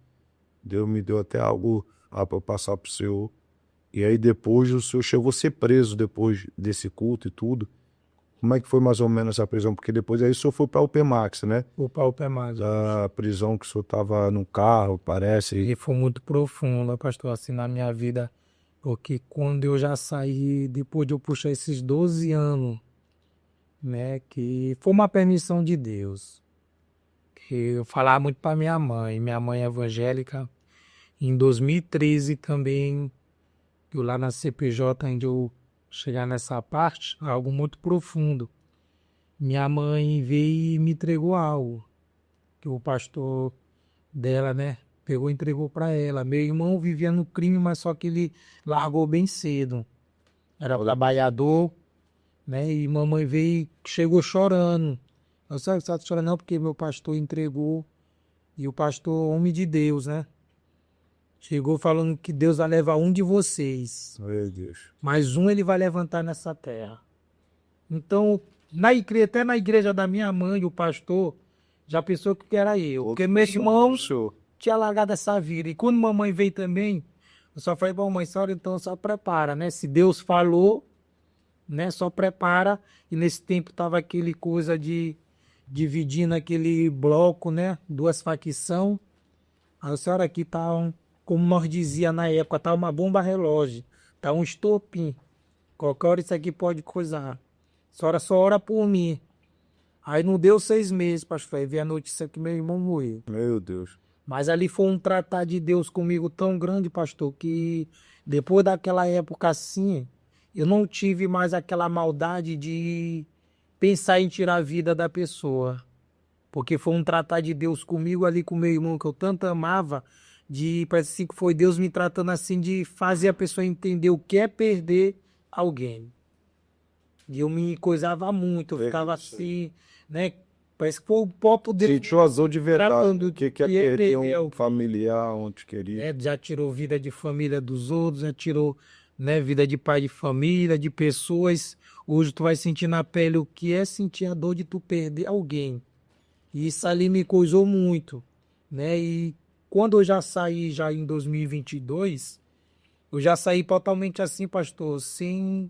Deus me deu até algo para eu passar pro senhor. E aí depois o senhor chegou a ser preso depois desse culto e tudo. Como é que foi mais ou menos essa prisão? Porque depois aí o senhor foi para o UPMAX, né? O pau pé mais. A prisão que o senhor estava no carro, parece. E foi muito profundo, pastor, assim, na minha vida. Porque quando eu já saí, depois de eu puxar esses 12 anos, né, que foi uma permissão de Deus. Que eu falava muito para minha mãe é evangélica. Em 2013 também, eu lá na CPJ, onde eu chegar nessa parte, algo muito profundo. Minha mãe veio e me entregou algo, que o pastor dela, né, pegou e entregou para ela. Meu irmão vivia no crime, mas só que ele largou bem cedo. Era trabalhador, né, e mamãe veio e chegou chorando. Eu sabe, você está chorando não, porque meu pastor entregou, e o pastor, homem de Deus, né, chegou falando que Deus vai levar um de vocês. Meu Deus. Mas um ele vai levantar nessa terra. Então, até na igreja da minha mãe, o pastor já pensou que era eu. Porque meus irmãos tinham largado essa vida. E quando mamãe veio também, eu só falei, bom, mãe, senhora, então só prepara, né? Se Deus falou, né? Só prepara. E nesse tempo tava aquele coisa de dividindo aquele bloco, né? 2 facções. A senhora aqui tá, como nós dizia na época, tá uma bomba relógio. Tá um estopim. Qualquer hora isso aqui pode coisar. A senhora só ora por mim. Aí não deu 6 meses, pastor. Aí veio a notícia que meu irmão morreu. Meu Deus. Mas ali foi um tratar de Deus comigo tão grande, pastor, que depois daquela época assim, eu não tive mais aquela maldade de pensar em tirar a vida da pessoa. Porque foi um tratar de Deus comigo ali com meu irmão, que eu tanto amava, parece assim que foi Deus me tratando assim, de fazer a pessoa entender o que é perder alguém. E eu me coisava muito, eu ficava assim, né? Parece que foi o próprio Deus. Sentiu a dor de verdade. Tratando O que é que querer um ele- familiar onde queria. Já tirou vida de família dos outros, já tirou, né, vida de pai de família, de pessoas. Hoje tu vai sentir na pele o que é sentir a dor de tu perder alguém. E isso ali me coisou muito, né? E quando eu já saí, já em 2022, eu já saí totalmente assim, pastor, sem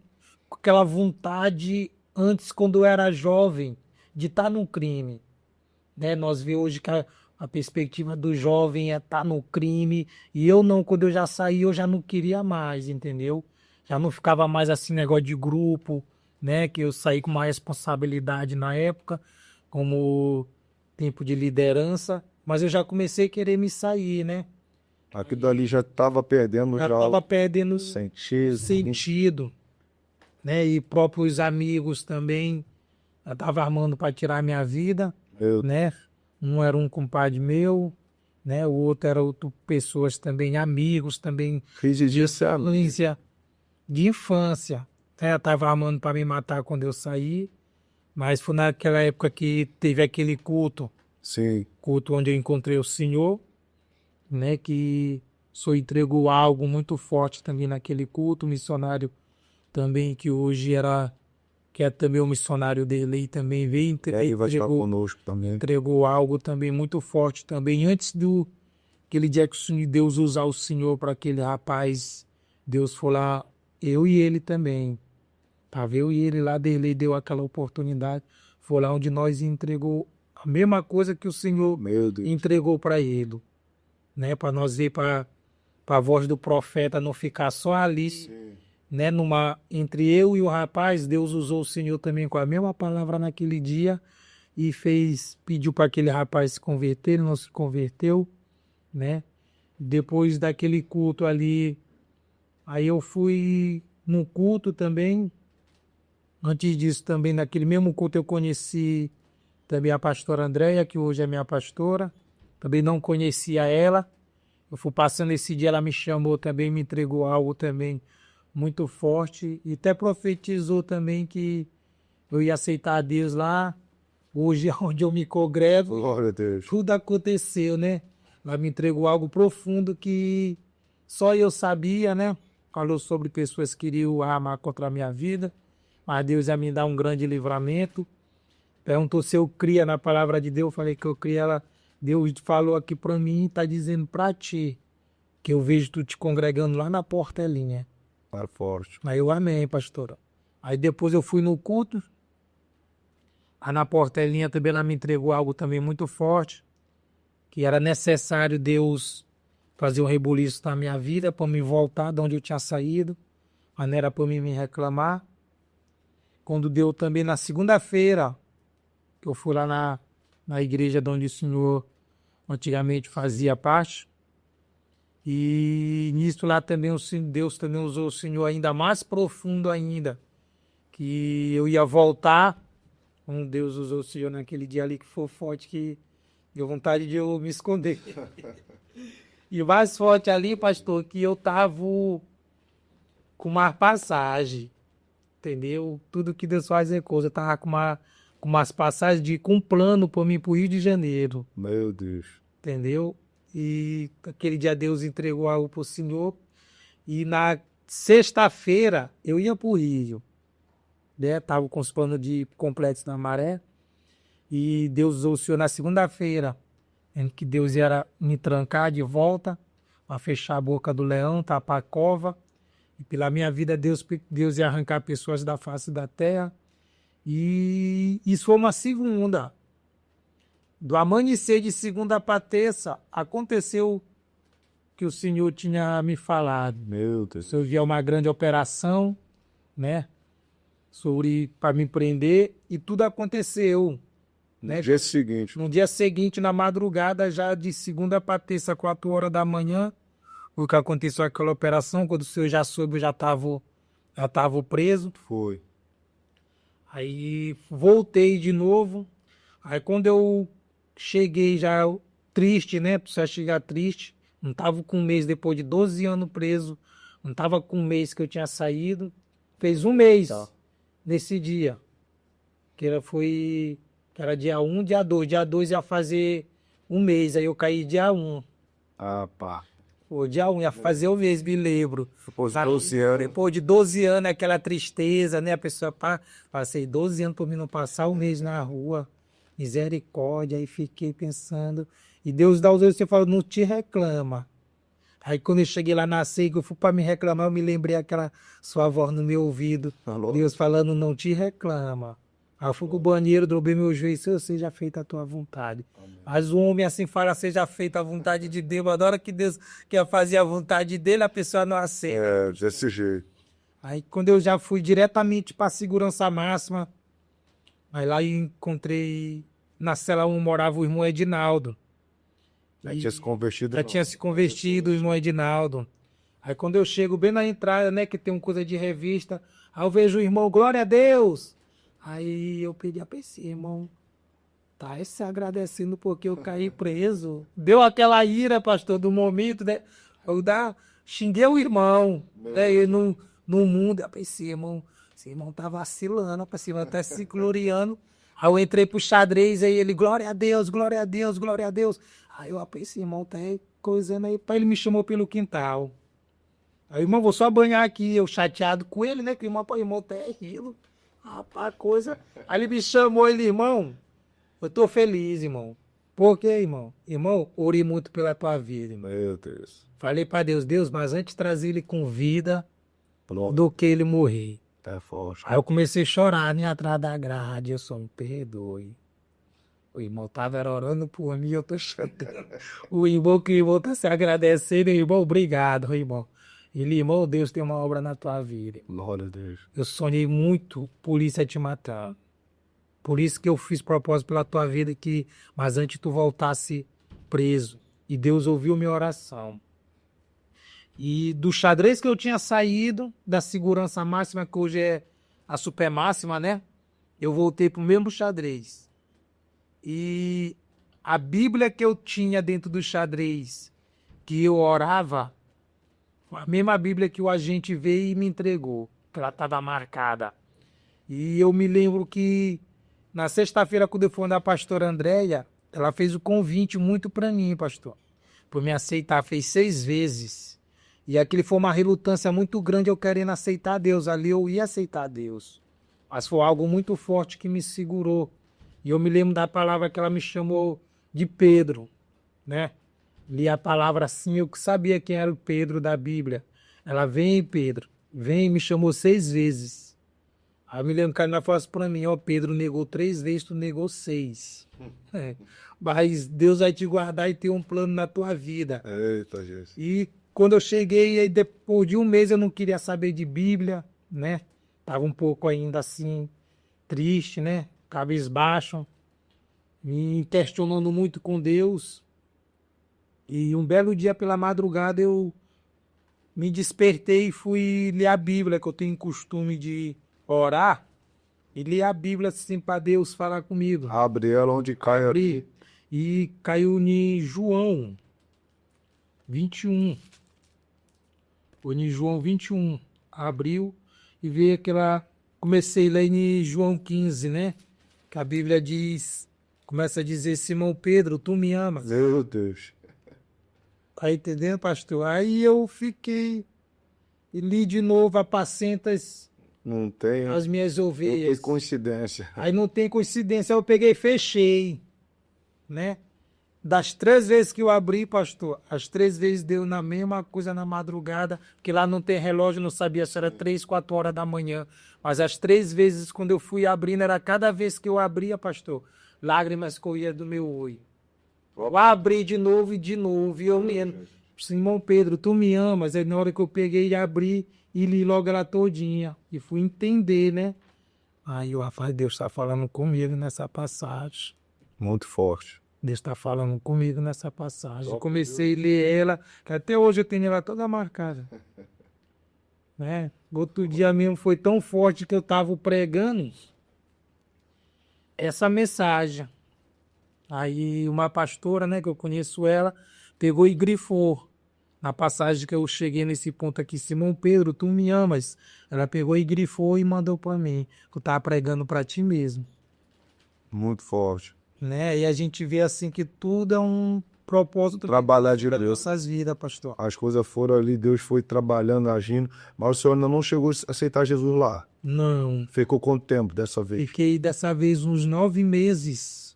aquela vontade antes, quando eu era jovem, de estar no crime, né? Nós vemos hoje que a perspectiva do jovem é estar no crime, e eu não, quando eu já saí, eu já não queria mais, entendeu? Já não ficava mais assim, negócio de grupo, né? Que eu saí com uma responsabilidade na época, como tempo de liderança, mas eu já comecei a querer me sair, né? Aquilo dali já estava perdendo Já já estava perdendo o sentido. sentido, né? E próprios amigos também estavam armando para tirar minha vida, Eu, né? Um era um compadre meu, né? O outro era outro pessoas também, amigos também, crise disso é influência de infância. Né? Estava armando para me matar quando eu saí, mas foi naquela época que teve aquele culto Sim. onde eu encontrei o Senhor, né? Que o Senhor entregou algo muito forte também naquele culto, missionário também que hoje que é também o missionário de lei também veio, E aí vai estar conosco também. entregou algo também muito forte também. Antes do aquele dia que Deus usar o Senhor para aquele rapaz, Deus foi lá, eu e ele também. Tava eu e ele lá, Derlei deu aquela oportunidade. Foi lá onde nós entregou a mesma coisa que o Senhor Meu Deus. entregou para ele, né? Para nós ver para a voz do profeta não ficar só ali, né? Entre eu e o rapaz, Deus usou o Senhor também com a mesma palavra naquele dia e pediu para aquele rapaz se converter, ele não se converteu, né? Depois daquele culto ali, aí eu fui num culto também. Antes disso, também, naquele mesmo culto, eu conheci também a pastora Andréia, que hoje é minha pastora. Também não conhecia ela. Eu fui passando esse dia, ela me chamou também, me entregou algo também muito forte. E até profetizou também que eu ia aceitar a Deus lá. Hoje, onde eu me congrego, Glória a Deus. tudo aconteceu, né? Ela me entregou algo profundo que só eu sabia, né? Falou sobre pessoas que queriam armar contra a minha vida, mas Deus ia me dar um grande livramento. Perguntou se eu cria na palavra de Deus, eu falei que eu cria. Ela, Deus falou aqui para mim, está dizendo para ti, que eu vejo tu te congregando lá na portelinha. Para forte. Aí eu amém, pastora. Aí depois eu fui no culto, aí na portelinha também ela me entregou algo também muito forte, que era necessário Deus fazer um rebuliço na minha vida para me voltar de onde eu tinha saído, mas não era para mim me reclamar. Quando deu também na segunda-feira, que eu fui lá na igreja de onde o senhor antigamente fazia parte, e nisso lá também Deus também usou o senhor ainda mais profundo ainda, que eu ia voltar. Deus usou o senhor naquele dia ali que foi forte, que deu vontade de eu me esconder. E mais forte ali, pastor, que eu tava com uma passagem, entendeu? Tudo que Deus faz é coisa. Eu tava com umas passagens com um plano para mim pro Rio de Janeiro. Meu Deus. Entendeu? E aquele dia Deus entregou algo pro senhor. E na sexta-feira eu ia pro Rio, né? Tava com os planos de completos na Maré. E Deus usou o senhor na segunda-feira, em que Deus ia me trancar de volta, para fechar a boca do leão, tapar a cova. E pela minha vida, Deus ia arrancar pessoas da face da terra. E isso foi uma segunda. Do amanhecer de segunda para terça, aconteceu o que o senhor tinha me falado. Meu Deus. O senhor via uma grande operação, né? Para me prender, e tudo aconteceu. No dia seguinte. No dia seguinte, na madrugada, já de segunda para terça, 4 horas da manhã, o que aconteceu aquela operação, quando o senhor já soube, eu já estava preso. Foi. Aí voltei de novo. Aí quando eu cheguei já triste, né? Precisa chegar triste. Não estava com um mês depois de 12 anos preso. Não estava com um mês que eu tinha saído. Fez um mês nesse dia. Que era dia 1, dia 2. Dia 2 ia fazer um mês. Aí eu caí dia 1. Ah, pá. Pô, dia 1 ia fazer um mês, me lembro. Depois de 12 anos. Depois de 12 anos, aquela tristeza, né? A pessoa passei 12 anos por mim não passar um mês na rua. Misericórdia. Aí fiquei pensando. E Deus dá os olhos, você fala, não te reclama. Aí quando eu cheguei lá na ceia, que eu fui para me reclamar, eu me lembrei aquela sua voz no meu ouvido. Alô? Deus falando, não te reclama. Aí eu fui pro banheiro, dobrei meu joelho, seja feita a tua vontade. Amém. Mas o homem assim fala, seja feita a vontade de Deus, mas na hora que Deus quer fazer a vontade dele, a pessoa não aceita. É, desse jeito. Aí quando eu já fui diretamente para a segurança máxima, aí lá eu encontrei, na cela 1 morava o irmão Edinaldo. Já tinha se convertido. Já tinha se convertido o irmão Edinaldo. Aí quando eu chego bem na entrada, né, que tem uma coisa de revista, aí eu vejo o irmão, glória a Deus. Aí eu pedi a PC, irmão, tá se agradecendo porque eu caí preso. Deu aquela ira, pastor, do momento, né? Eu xinguei o irmão, né? E no mundo, eu pensei, irmão, esse irmão tá vacilando, esse irmão tá se gloriando. Aí eu entrei pro xadrez, aí ele, glória a Deus, glória a Deus, glória a Deus. Aí eu pensei, irmão, tá coisando aí. Aí ele me chamou pelo quintal. Aí, irmão, vou só banhar aqui, eu chateado com ele, né? Que o irmão tá rindo. Rapaz, coisa. Aí ele me chamou, irmão, eu tô feliz, irmão. Por quê, irmão? Irmão, orei muito pela tua vida, irmão. Meu Deus. Falei pra Deus, mas antes de trazer ele com vida, Pronto. do que ele morrer. Tá forte. Aí eu comecei a chorar, né, atrás da grade, eu só me perdoe. O irmão tava orando por mim, eu tô chorando. O irmão tá se agradecendo, irmão, obrigado, irmão. Ele, irmão, Deus tem uma obra na tua vida. Glória a Deus. Eu sonhei muito, polícia te matando. Por isso que eu fiz propósito pela tua vida, mas antes tu voltasse preso. E Deus ouviu minha oração. E do xadrez que eu tinha saído, da segurança máxima, que hoje é a super máxima, né? Eu voltei pro mesmo xadrez. E a Bíblia que eu tinha dentro do xadrez, que eu orava, a mesma Bíblia que o agente veio e me entregou, que ela estava marcada. E eu me lembro que na sexta-feira, quando eu fui da pastora Andréia, ela fez o convite muito para mim, pastor, por me aceitar. Fez 6 vezes. E aquilo foi uma relutância muito grande eu querendo aceitar Deus. Ali eu ia aceitar Deus. Mas foi algo muito forte que me segurou. E eu me lembro da palavra que ela me chamou de Pedro, né? Li a palavra assim, eu sabia quem era o Pedro da Bíblia. Ela, vem, Pedro, vem, me chamou 6 vezes. Aí eu me lembro que ela falou assim para mim, ó, Pedro negou 3 vezes, tu negou 6. Mas Deus vai te guardar e ter um plano na tua vida. Eita, Jesus. E quando eu cheguei, aí depois de um mês eu não queria saber de Bíblia, né? Tava um pouco ainda assim, triste, né? Cabisbaixo, me questionando muito com Deus. E um belo dia pela madrugada eu me despertei e fui ler a Bíblia, que eu tenho costume de orar e ler a Bíblia assim para Deus falar comigo. Abre ela onde cai Abri aqui. e caiu em João 21. Foi em João 21. Abriu e veio aquela... Comecei a ler em João 15, né? Que a Bíblia diz... Começa a dizer, Simão Pedro, tu me amas. Meu Deus. Tá entendendo, pastor? Aí eu fiquei e li de novo, apacentas Não tem, as minhas não tem ovelhas. coincidência. Aí não tem coincidência, eu peguei e fechei, né? Das 3 vezes que eu abri, pastor, as 3 vezes deu na mesma coisa na madrugada, porque lá não tem relógio, não sabia se era 3, 4 horas da manhã. Mas as 3 vezes quando eu fui abrindo, era cada vez que eu abria, pastor, lágrimas corriam do meu olho. Eu abri de novo, e eu me... Simão Pedro, tu me amas? Aí na hora que eu peguei e abri, e li logo ela todinha. E fui entender, né? Aí o rapaz, Deus está falando comigo nessa passagem. Muito forte. Deus está falando comigo nessa passagem. Eu comecei a ler ela, que até hoje eu tenho ela toda marcada. Né? Outro dia mesmo foi tão forte que eu estava pregando essa mensagem. Aí uma pastora, né, que eu conheço ela, pegou e grifou. Na passagem que eu cheguei nesse ponto aqui, Simão Pedro, tu me amas. Ela pegou e grifou e mandou para mim. Eu estava pregando para ti mesmo. Muito forte. Né? E a gente vê assim que tudo é um propósito Trabalhar de das Deus. nossas vidas, pastor. As coisas foram ali, Deus foi trabalhando, agindo, mas o senhor ainda não chegou a aceitar Jesus lá. Não. Ficou quanto tempo dessa vez? Fiquei dessa vez uns 9 meses.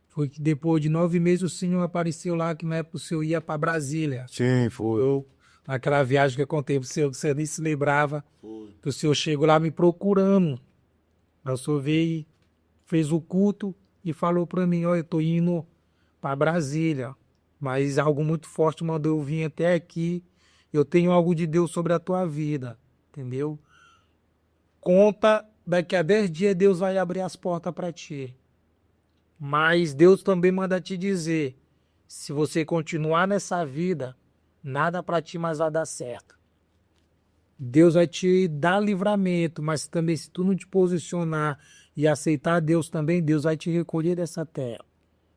Foi que depois de 9 meses o senhor apareceu lá, que na época o senhor ia para Brasília. Sim, foi. Aquela viagem que eu contei para o senhor, que você nem se lembrava. Que o senhor chegou lá me procurando. Aí o senhor veio, fez o culto e falou para mim, ó, eu tô indo para Brasília. Mas algo muito forte mandou eu vir até aqui. Eu tenho algo de Deus sobre a tua vida, entendeu? Conta, daqui a 10 dias Deus vai abrir as portas para ti. Mas Deus também manda te dizer, se você continuar nessa vida, nada para ti mais vai dar certo. Deus vai te dar livramento, mas também se tu não te posicionar e aceitar Deus também, Deus vai te recolher dessa terra.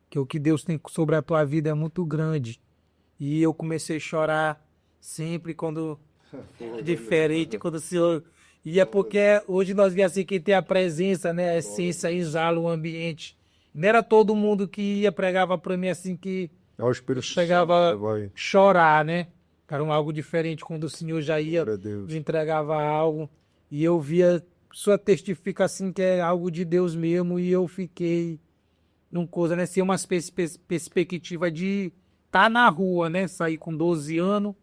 Que o que Deus tem sobre a tua vida é muito grande. E eu comecei a chorar sempre quando diferente, quando o Senhor... E é porque hoje nós vemos assim que tem a presença, né? A essência exala o ambiente. Não era todo mundo que ia pregava para mim assim que É o Espírito chegava Santo, vai. chorar, né? Era algo diferente quando o Senhor já ia, Glória a Deus. me entregava algo. E eu via, sua testifica assim que é algo de Deus mesmo. E eu fiquei num coisa, né? Ser uma perspectiva de estar na rua, né? Saí com 12 anos,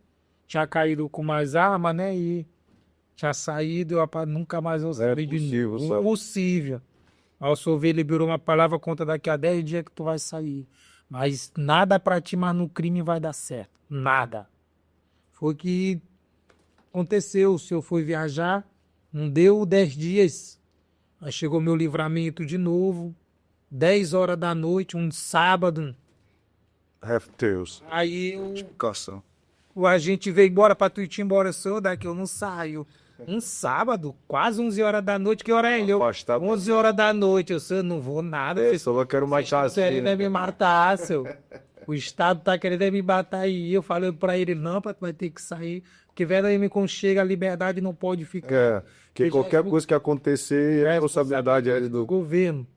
tinha caído com mais arma, né? E tinha saído, nunca mais eu saí de possível, novo. sabe? Impossível. Aí o senhor veio, liberou uma palavra contra daqui a 10 dias que tu vai sair. Mas nada pra ti, mas no crime vai dar certo. Nada. Foi que aconteceu. O senhor foi viajar, não deu 10 dias. Aí chegou meu livramento de novo. 10 horas da noite, um sábado. Have Deus. Aí eu Explicação. a gente veio embora pra tu ir embora, eu sou daqui, eu não saio. Um sábado, quase 11 horas da noite, que hora é ele? Afastado. 11 horas da noite, eu sou, não vou nada. Só eu quero mais Vocês chance. estão querendo me matar, seu. O Estado tá querendo me matar aí. Eu falei pra ele, não, tu vai ter que sair. Porque velho, quando chega a liberdade não pode ficar. Que qualquer coisa que acontecer, a responsabilidade é do governo.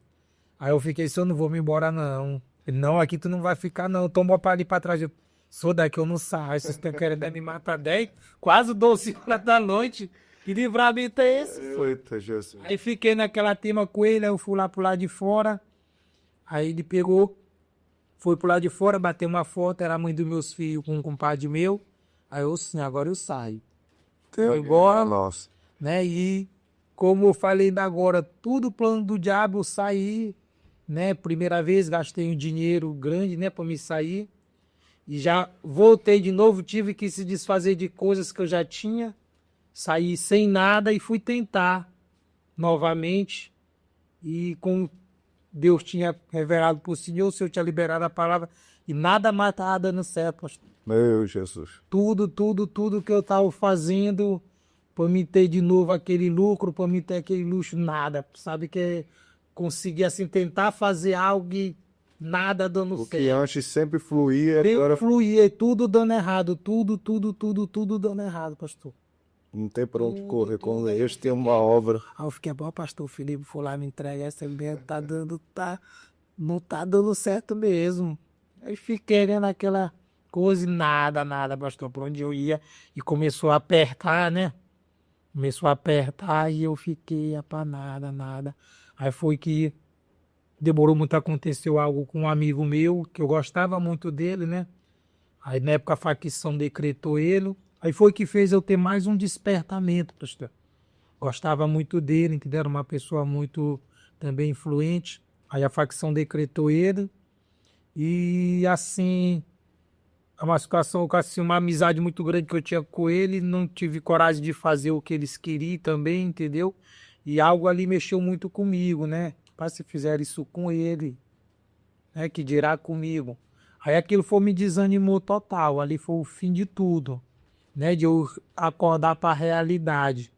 Aí eu fiquei, eu não vou me embora, não. Ele, não, aqui tu não vai ficar, não. Toma pra ali pra trás. Eu, sou daqui, eu não saio. Vocês estão querendo me matar 10, quase 12 horas da noite. Que livramento é esse? Eita, Jesus. Aí fiquei naquela tema com ele, aí eu fui lá pro lado de fora. Aí ele pegou, foi pro lado de fora, bateu uma foto, era a mãe dos meus filhos com um compadre meu. Aí eu, sim, agora eu saio. Foi embora, Nossa. né? E como eu falei ainda agora, tudo plano do diabo, eu saí, né? Primeira vez gastei um dinheiro grande, né, para me sair. E já voltei de novo, tive que se desfazer de coisas que eu já tinha. Saí sem nada e fui tentar novamente. E como Deus tinha revelado para o Senhor, o Senhor tinha liberado a palavra, e nada mais estava dando certo, pastor. Meu Jesus. Tudo que eu estava fazendo para me ter de novo aquele lucro, para me ter aquele luxo, nada. Sabe que conseguir assim tentar fazer algo e nada dando certo. O que antes sempre fluía, agora fluía, tudo dando errado, tudo dando errado, pastor. Não tem para onde correr, quando Deus tem uma obra. Aí eu fiquei, bom, pastor Felipe, foi lá me entregar essa merda, não tá dando certo mesmo. Aí fiquei, né, naquela coisa e nada, pastor, por onde eu ia, e começou a apertar, né? Começou a apertar e eu fiquei, nada. Aí foi que demorou muito, aconteceu algo com um amigo meu, que eu gostava muito dele, né? Aí na época a facção decretou ele. Aí foi que fez eu ter mais um despertamento, pastor. Gostava muito dele, entendeu? Era uma pessoa muito também influente. Aí a facção decretou ele. E assim, é uma situação, assim, uma amizade muito grande que eu tinha com ele. Não tive coragem de fazer o que eles queriam também, entendeu? E algo ali mexeu muito comigo, né? Para se fizer isso com ele, né? Que dirá comigo. Aí aquilo me desanimou total. Ali foi o fim de tudo. Né, de eu acordar para a realidade.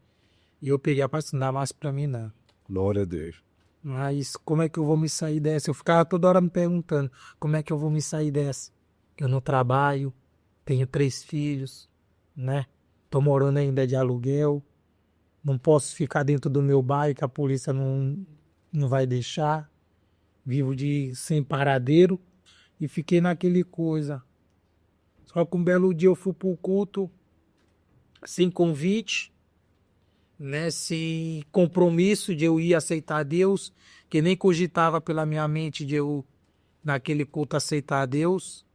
E eu peguei a paz, não dá mais para mim, não. Glória a Deus. Mas como é que eu vou me sair dessa? Eu ficava toda hora me perguntando, como é que eu vou me sair dessa? Eu não trabalho, tenho 3 filhos, né? Tô morando ainda de aluguel, não posso ficar dentro do meu bairro que a polícia não vai deixar. Vivo sem paradeiro e fiquei naquele coisa. Só que um belo dia eu fui pro culto, sem convite, né, sem compromisso de eu ir aceitar Deus, que nem cogitava pela minha mente de eu, naquele culto, aceitar Deus.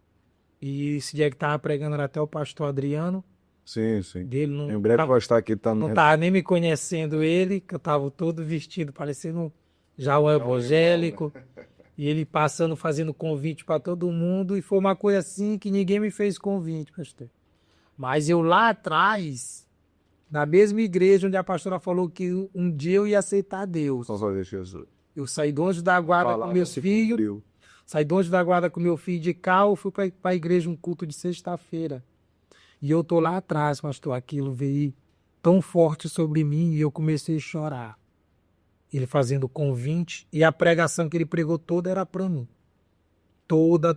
E esse dia que estava pregando era até o pastor Adriano. Sim. Dele não, em breve vai estar aqui também. Não estava nem me conhecendo ele, que eu estava todo vestido, parecendo já um evangélico. E ele passando, fazendo convite para todo mundo. E foi uma coisa assim que ninguém me fez convite, pastor. Mas eu lá atrás, na mesma igreja onde a pastora falou que um dia eu ia aceitar Deus. Eu saí do anjo da guarda com meus filhos. Saí do anjo da guarda com meu filho de carro, fui para a igreja um culto de sexta-feira. E eu tô lá atrás, pastor, aquilo veio tão forte sobre mim e eu comecei a chorar. Ele fazendo convite e a pregação que ele pregou toda era para mim. Toda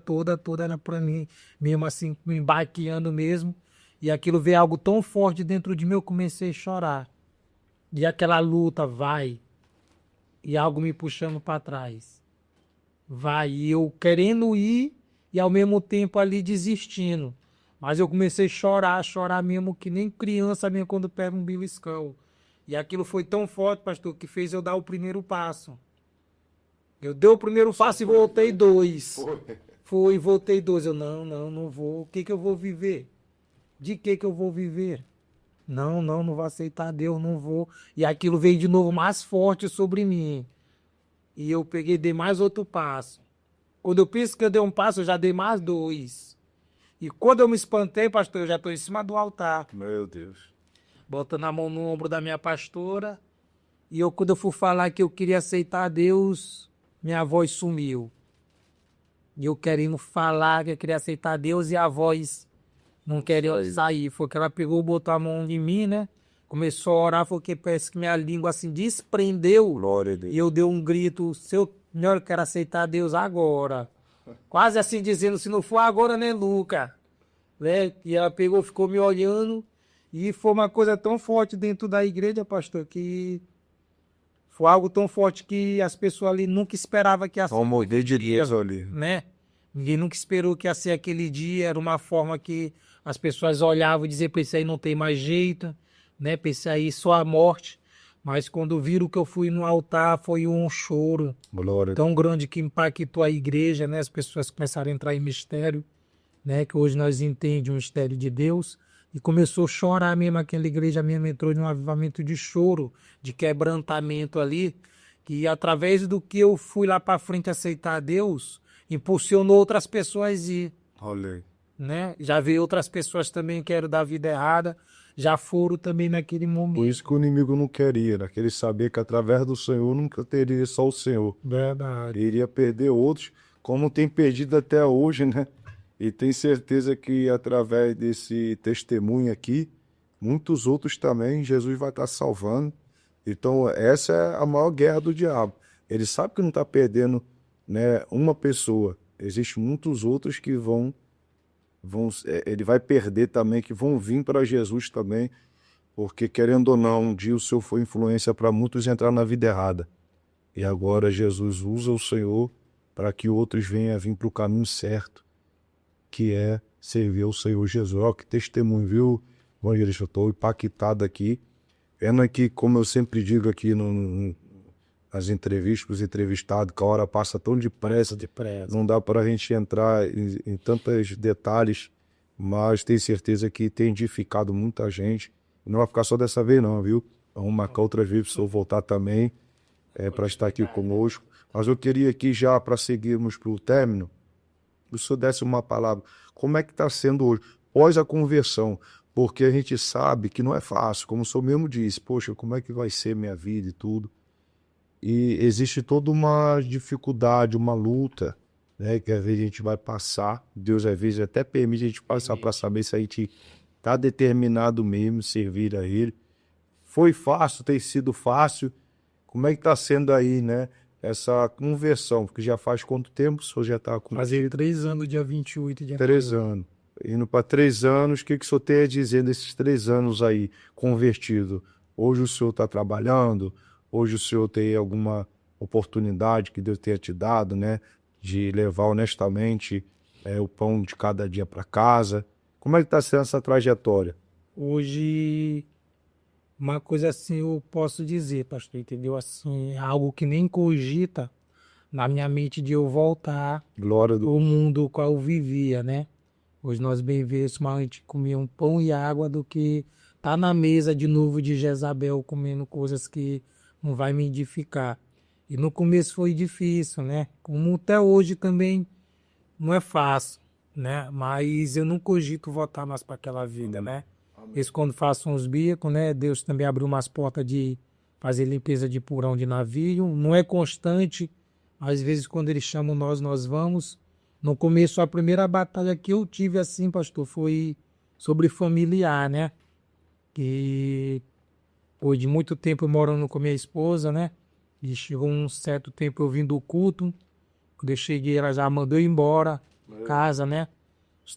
era para mim. Mesmo assim, me embaqueando mesmo. E aquilo veio algo tão forte dentro de mim, eu comecei a chorar. E aquela luta vai. E algo me puxando para trás. Vai. E eu querendo ir e ao mesmo tempo ali desistindo. Mas eu comecei a chorar mesmo que nem criança mesmo quando pega um beliscão. E aquilo foi tão forte, pastor, que fez eu dar o primeiro passo. Eu dei o primeiro passo e voltei 2. Voltei 2. Eu não vou. O que eu vou viver? De que eu vou viver? Não vou aceitar Deus, não vou. E aquilo veio de novo mais forte sobre mim. E eu dei mais outro passo. Quando eu penso que eu dei um passo, eu já dei mais 2. E quando eu me espantei, pastor, eu já estou em cima do altar. Meu Deus. Botando a mão no ombro da minha pastora. E quando eu fui falar que eu queria aceitar Deus, minha voz sumiu. E eu querendo falar que eu queria aceitar Deus e a voz não queria sair. Foi que ela pegou, botou a mão em mim, né? Começou a orar, porque parece que minha língua assim desprendeu. Glória a Deus. E eu dei um grito, Senhor, eu quero aceitar Deus agora. Quase assim dizendo, se não for agora, né, Luca? Né? E ela pegou, ficou me olhando. E foi uma coisa tão forte dentro da igreja, pastor, que foi algo tão forte que as pessoas ali nunca esperavam que ia ser. Vamos morder de Deus ali. Né? Ninguém nunca esperou que ia ser aquele dia. Era uma forma que as pessoas olhavam e diziam, para isso aí não tem mais jeito, né? Para isso aí só a morte. Mas quando viram que eu fui no altar, foi um choro Glória. tão grande que impactou a igreja, né? As pessoas começaram a entrar em mistério, né? Que hoje nós entendemos o mistério de Deus. E começou a chorar mesmo, aquela igreja mesmo entrou num avivamento de choro, de quebrantamento ali, que através do que eu fui lá para frente aceitar Deus, impulsionou outras pessoas a ir, Olha aí. né? Já veio outras pessoas também que querem dar a vida errada, já foram também naquele momento. Por isso que o inimigo não queria, né? Que ele sabia que através do Senhor nunca teria só o Senhor. Verdade. Ele iria perder outros, como tem perdido até hoje, né? E tem certeza que através desse testemunho aqui, muitos outros também, Jesus vai estar salvando. Então, essa é a maior guerra do diabo. Ele sabe que não está perdendo, né, uma pessoa. Existem muitos outros que ele vai perder também, que vão vir para Jesus também, porque querendo ou não, um dia o Senhor foi influência para muitos entrar na vida errada. E agora Jesus usa o Senhor para que outros venham a vir para o caminho certo, que é servir ao Senhor Jesus. Ó, que testemunho, viu, evangelista? Eu estou impactado aqui. Vendo aqui, como eu sempre digo aqui nas entrevistas, os entrevistados, que a hora passa tão depressa, não dá para a gente entrar em tantos detalhes, mas tenho certeza que tem edificado muita gente. Não vai ficar só dessa vez não, viu? Vamos marcar outras vezes, se eu voltar também, para estar aqui conosco. Mas eu queria aqui já, para seguirmos para o término, o senhor desse uma palavra. Como é que está sendo hoje, pós a conversão? Porque a gente sabe que não é fácil, como o senhor mesmo disse. Poxa, como é que vai ser minha vida e tudo? E existe toda uma dificuldade, uma luta, né? Que às vezes a gente vai passar. Deus às vezes até permite a gente passar para saber se a gente está determinado mesmo servir a Ele. Foi fácil, tem sido fácil. Como é que está sendo aí, né? Essa conversão, porque já faz quanto tempo o senhor já está com... Fazia 3 anos, dia 28 de janeiro. 3 anos. Indo para 3 anos, o que o senhor tem a dizer desses 3 anos aí, convertido? Hoje o senhor está trabalhando, hoje o senhor tem alguma oportunidade que Deus tenha te dado, né? De levar honestamente o pão de cada dia para casa. Como é que está sendo essa trajetória? Hoje, uma coisa assim eu posso dizer, pastor, entendeu? Assim, é algo que nem cogita na minha mente de eu voltar Glória do... ao mundo qual eu vivia, né? Hoje nós bem vemos, mas a gente comia um pão e água do que tá na mesa de novo de Jezabel comendo coisas que não vai me edificar. E no começo foi difícil, né? Como até hoje também não é fácil, né? Mas eu não cogito voltar mais para aquela vida, né? Isso quando faço uns bicos, né? Deus também abriu umas portas de fazer limpeza de porão de navio. Não é constante, às vezes quando eles chamam nós vamos. No começo, a primeira batalha que eu tive assim, pastor, foi sobre familiar, né? Que depois de muito tempo morando com minha esposa, né? E chegou um certo tempo eu vim do culto. Quando eu cheguei, ela já mandou eu embora, casa, né?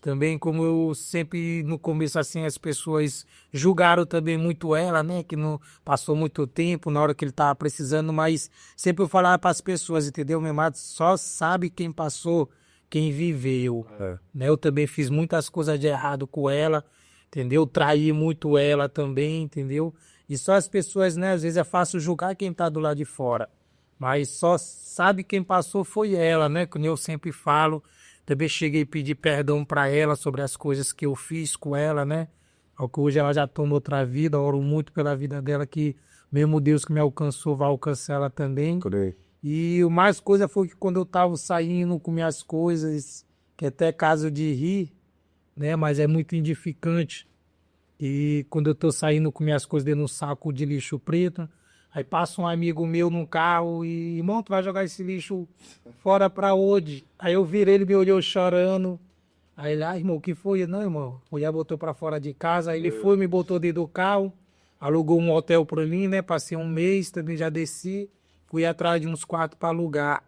Também, como eu sempre, no começo, assim, as pessoas julgaram também muito ela, né? Que não passou muito tempo na hora que ele estava precisando, mas sempre eu falava para as pessoas, entendeu, meu amado? Só sabe quem passou, quem viveu, né? Eu também fiz muitas coisas de errado com ela, entendeu? Traí muito ela também, entendeu? E só as pessoas, né? Às vezes é fácil julgar quem tá do lado de fora, mas só sabe quem passou foi ela, né? Como eu sempre falo. Também cheguei a pedir perdão para ela sobre as coisas que eu fiz com ela, né? Hoje ela já tomou outra vida, oro muito pela vida dela, que mesmo Deus que me alcançou vai alcançar ela também. Creio. E o mais coisa foi que quando eu tava saindo com minhas coisas, que até caso de rir, né? Mas é muito edificante. E quando eu tô saindo com minhas coisas dentro de um saco de lixo preto, aí passa um amigo meu num carro e, irmão, tu vai jogar esse lixo fora pra onde? Aí eu virei, ele me olhou chorando. Aí ele, irmão, o que foi? Não, irmão, a mulher botou pra fora de casa. Aí ele foi, me botou dentro do carro, alugou um hotel pra mim, né? Passei um mês, também já desci. Fui atrás de uns quartos para alugar.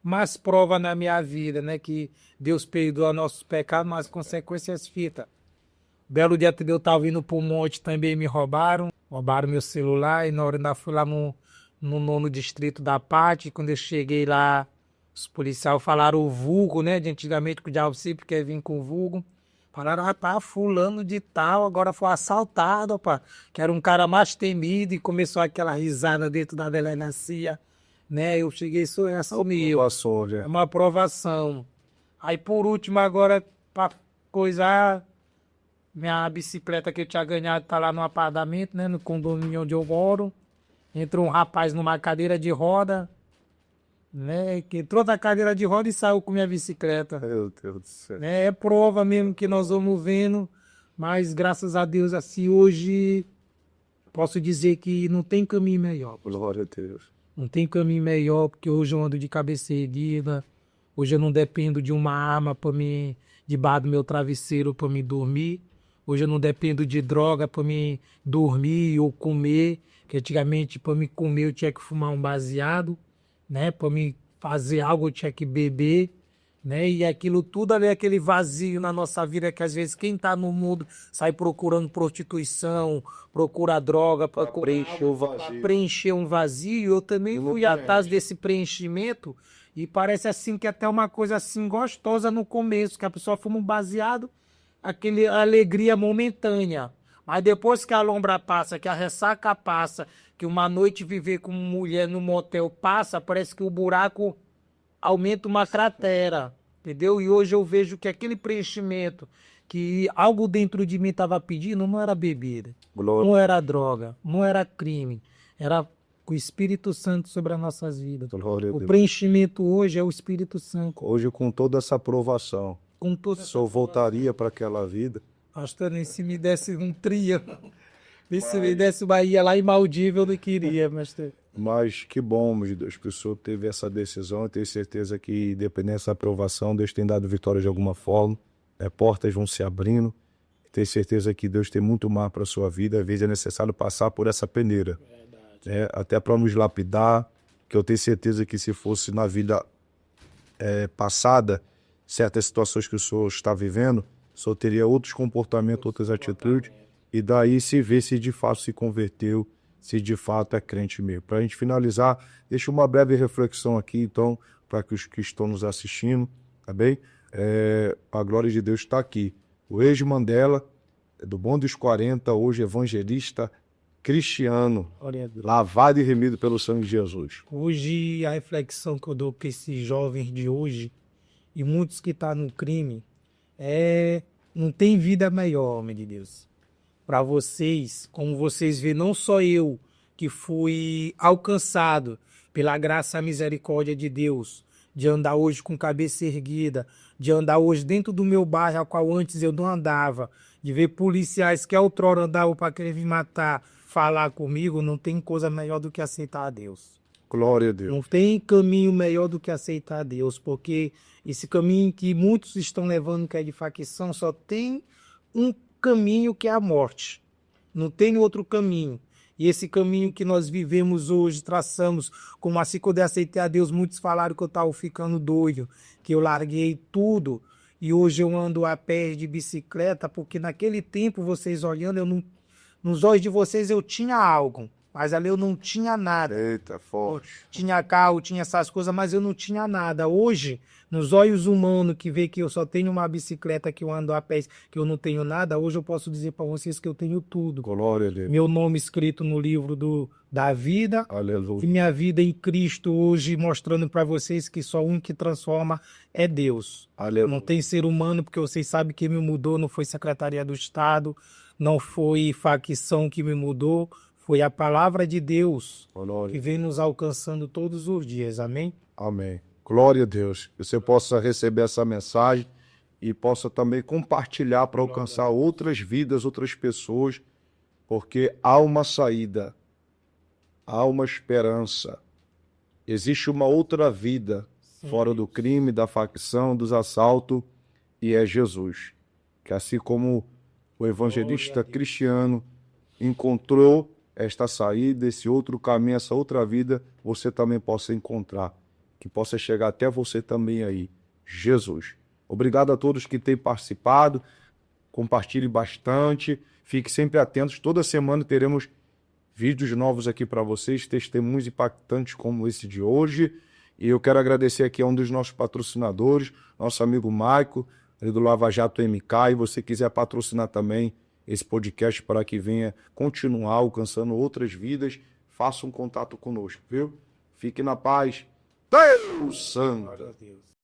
Mas prova na minha vida, né? Que Deus perdoa nossos pecados, mas consequências fitas. Belo dia eu tava indo pro monte, também me roubaram. Roubaram meu celular e na hora ainda fui lá no nono distrito da Pate. Quando eu cheguei lá, os policiais falaram o vulgo, né? De antigamente que o diabo sempre quer vir com o vulgo. Falaram, rapaz, fulano de tal, agora foi assaltado, rapaz. Que era um cara mais temido e começou aquela risada dentro da delegacia, né? Eu cheguei, sou essa meu. É uma aprovação. Aí por último agora, pra coisar, minha bicicleta que eu tinha ganhado tá lá no apartamento, né? No condomínio onde eu moro. Entrou um rapaz numa cadeira de roda, né? Que entrou na cadeira de roda e saiu com minha bicicleta. Meu Deus do céu. Né? É prova mesmo que nós vamos vendo, mas graças a Deus, assim, hoje posso dizer que não tem caminho melhor. Glória a Deus. Não tem caminho melhor, porque hoje eu ando de cabeça erguida, hoje eu não dependo de uma arma para me debaixo do meu travesseiro para me dormir. Hoje eu não dependo de droga para me dormir ou comer, que antigamente para me comer eu tinha que fumar um baseado, né? Para me fazer algo eu tinha que beber, né? E aquilo tudo ali, aquele vazio na nossa vida que às vezes quem está no mundo sai procurando prostituição, procura droga para preencher o vazio. Preencher um vazio. Eu também fui atrás desse preenchimento e parece assim que até uma coisa assim gostosa no começo, que a pessoa fuma um baseado, aquele alegria momentânea. Mas depois que a lombra passa, que a ressaca passa, que uma noite viver com mulher no motel passa, parece que o buraco aumenta uma cratera, entendeu? E hoje eu vejo que aquele preenchimento que algo dentro de mim estava pedindo não era bebida, não era droga, não era crime, era o Espírito Santo sobre as nossas vidas. O preenchimento hoje é o Espírito Santo. Hoje, com toda essa aprovação, o senhor voltaria para aquela vida? Pastor, nem se me desse um tria, nem se me desse uma ilha lá em Maldivas, eu não queria, pastor. Mas que bom, meu Deus, que o senhor teve essa decisão e tenho certeza que, independente dessa aprovação, Deus tem dado vitória de alguma forma, portas vão se abrindo. Tenho certeza que Deus tem muito mais para a sua vida, às vezes é necessário passar por essa peneira, até para nos lapidar, que eu tenho certeza que se fosse na vida passada, certas situações que o senhor está vivendo, o senhor teria outros comportamentos, outras atitudes, e daí se vê se de fato se converteu, se de fato é crente mesmo. Para a gente finalizar, deixa uma breve reflexão aqui, então, para os que estão nos assistindo, tá bem? A glória de Deus está aqui. O ex-Mandela, do Bom dos 40, hoje evangelista cristiano, lavado e remido pelo sangue de Jesus. Hoje, a reflexão que eu dou para esses jovens de hoje, e muitos que estão no crime, não tem vida melhor, homem de Deus. Para vocês, como vocês vê, não só eu que fui alcançado pela graça e misericórdia de Deus, de andar hoje com cabeça erguida, de andar hoje dentro do meu bairro, ao qual antes eu não andava, de ver policiais que outrora andavam para querer me matar, falar comigo, não tem coisa melhor do que aceitar a Deus. Glória a Deus. Não tem caminho melhor do que aceitar a Deus, porque esse caminho que muitos estão levando, que é de facção, só tem um caminho que é a morte. Não tem outro caminho. E esse caminho que nós vivemos hoje, traçamos, como assim quando eu aceitei a Deus, muitos falaram que eu estava ficando doido, que eu larguei tudo, e hoje eu ando a pé de bicicleta, porque naquele tempo, vocês olhando, nos olhos de vocês eu tinha algo, mas ali eu não tinha nada. Eita, forte. Tinha carro, tinha essas coisas, mas eu não tinha nada. Hoje, nos olhos humanos que vê que eu só tenho uma bicicleta, que eu ando a pé, que eu não tenho nada, hoje eu posso dizer para vocês que eu tenho tudo. Glória a Deus. Meu nome escrito no livro da vida. Aleluia. E minha vida em Cristo hoje, mostrando para vocês que só um que transforma é Deus. Aleluia. Não tem ser humano, porque vocês sabem que me mudou, não foi Secretaria do Estado, não foi facção que me mudou, foi a palavra de Deus. Glória. Que vem nos alcançando todos os dias. Amém? Amém. Glória a Deus. Que você possa receber essa mensagem e possa também compartilhar para alcançar outras vidas, outras pessoas, porque há uma saída, há uma esperança. Existe uma outra vida fora do crime, da facção, dos assaltos, e é Jesus. Que assim como o evangelista Cristiano encontrou esta saída, esse outro caminho, essa outra vida, você também possa encontrar. Que possa chegar até você também aí. Jesus. Obrigado a todos que têm participado. Compartilhe bastante. Fique sempre atentos. Toda semana teremos vídeos novos aqui para vocês, testemunhos impactantes como esse de hoje. E eu quero agradecer aqui a um dos nossos patrocinadores, nosso amigo Maico, ali do Lava Jato MK. E você quiser patrocinar também esse podcast para que venha continuar alcançando outras vidas, faça um contato conosco, viu? Fique na paz. Deus Santo!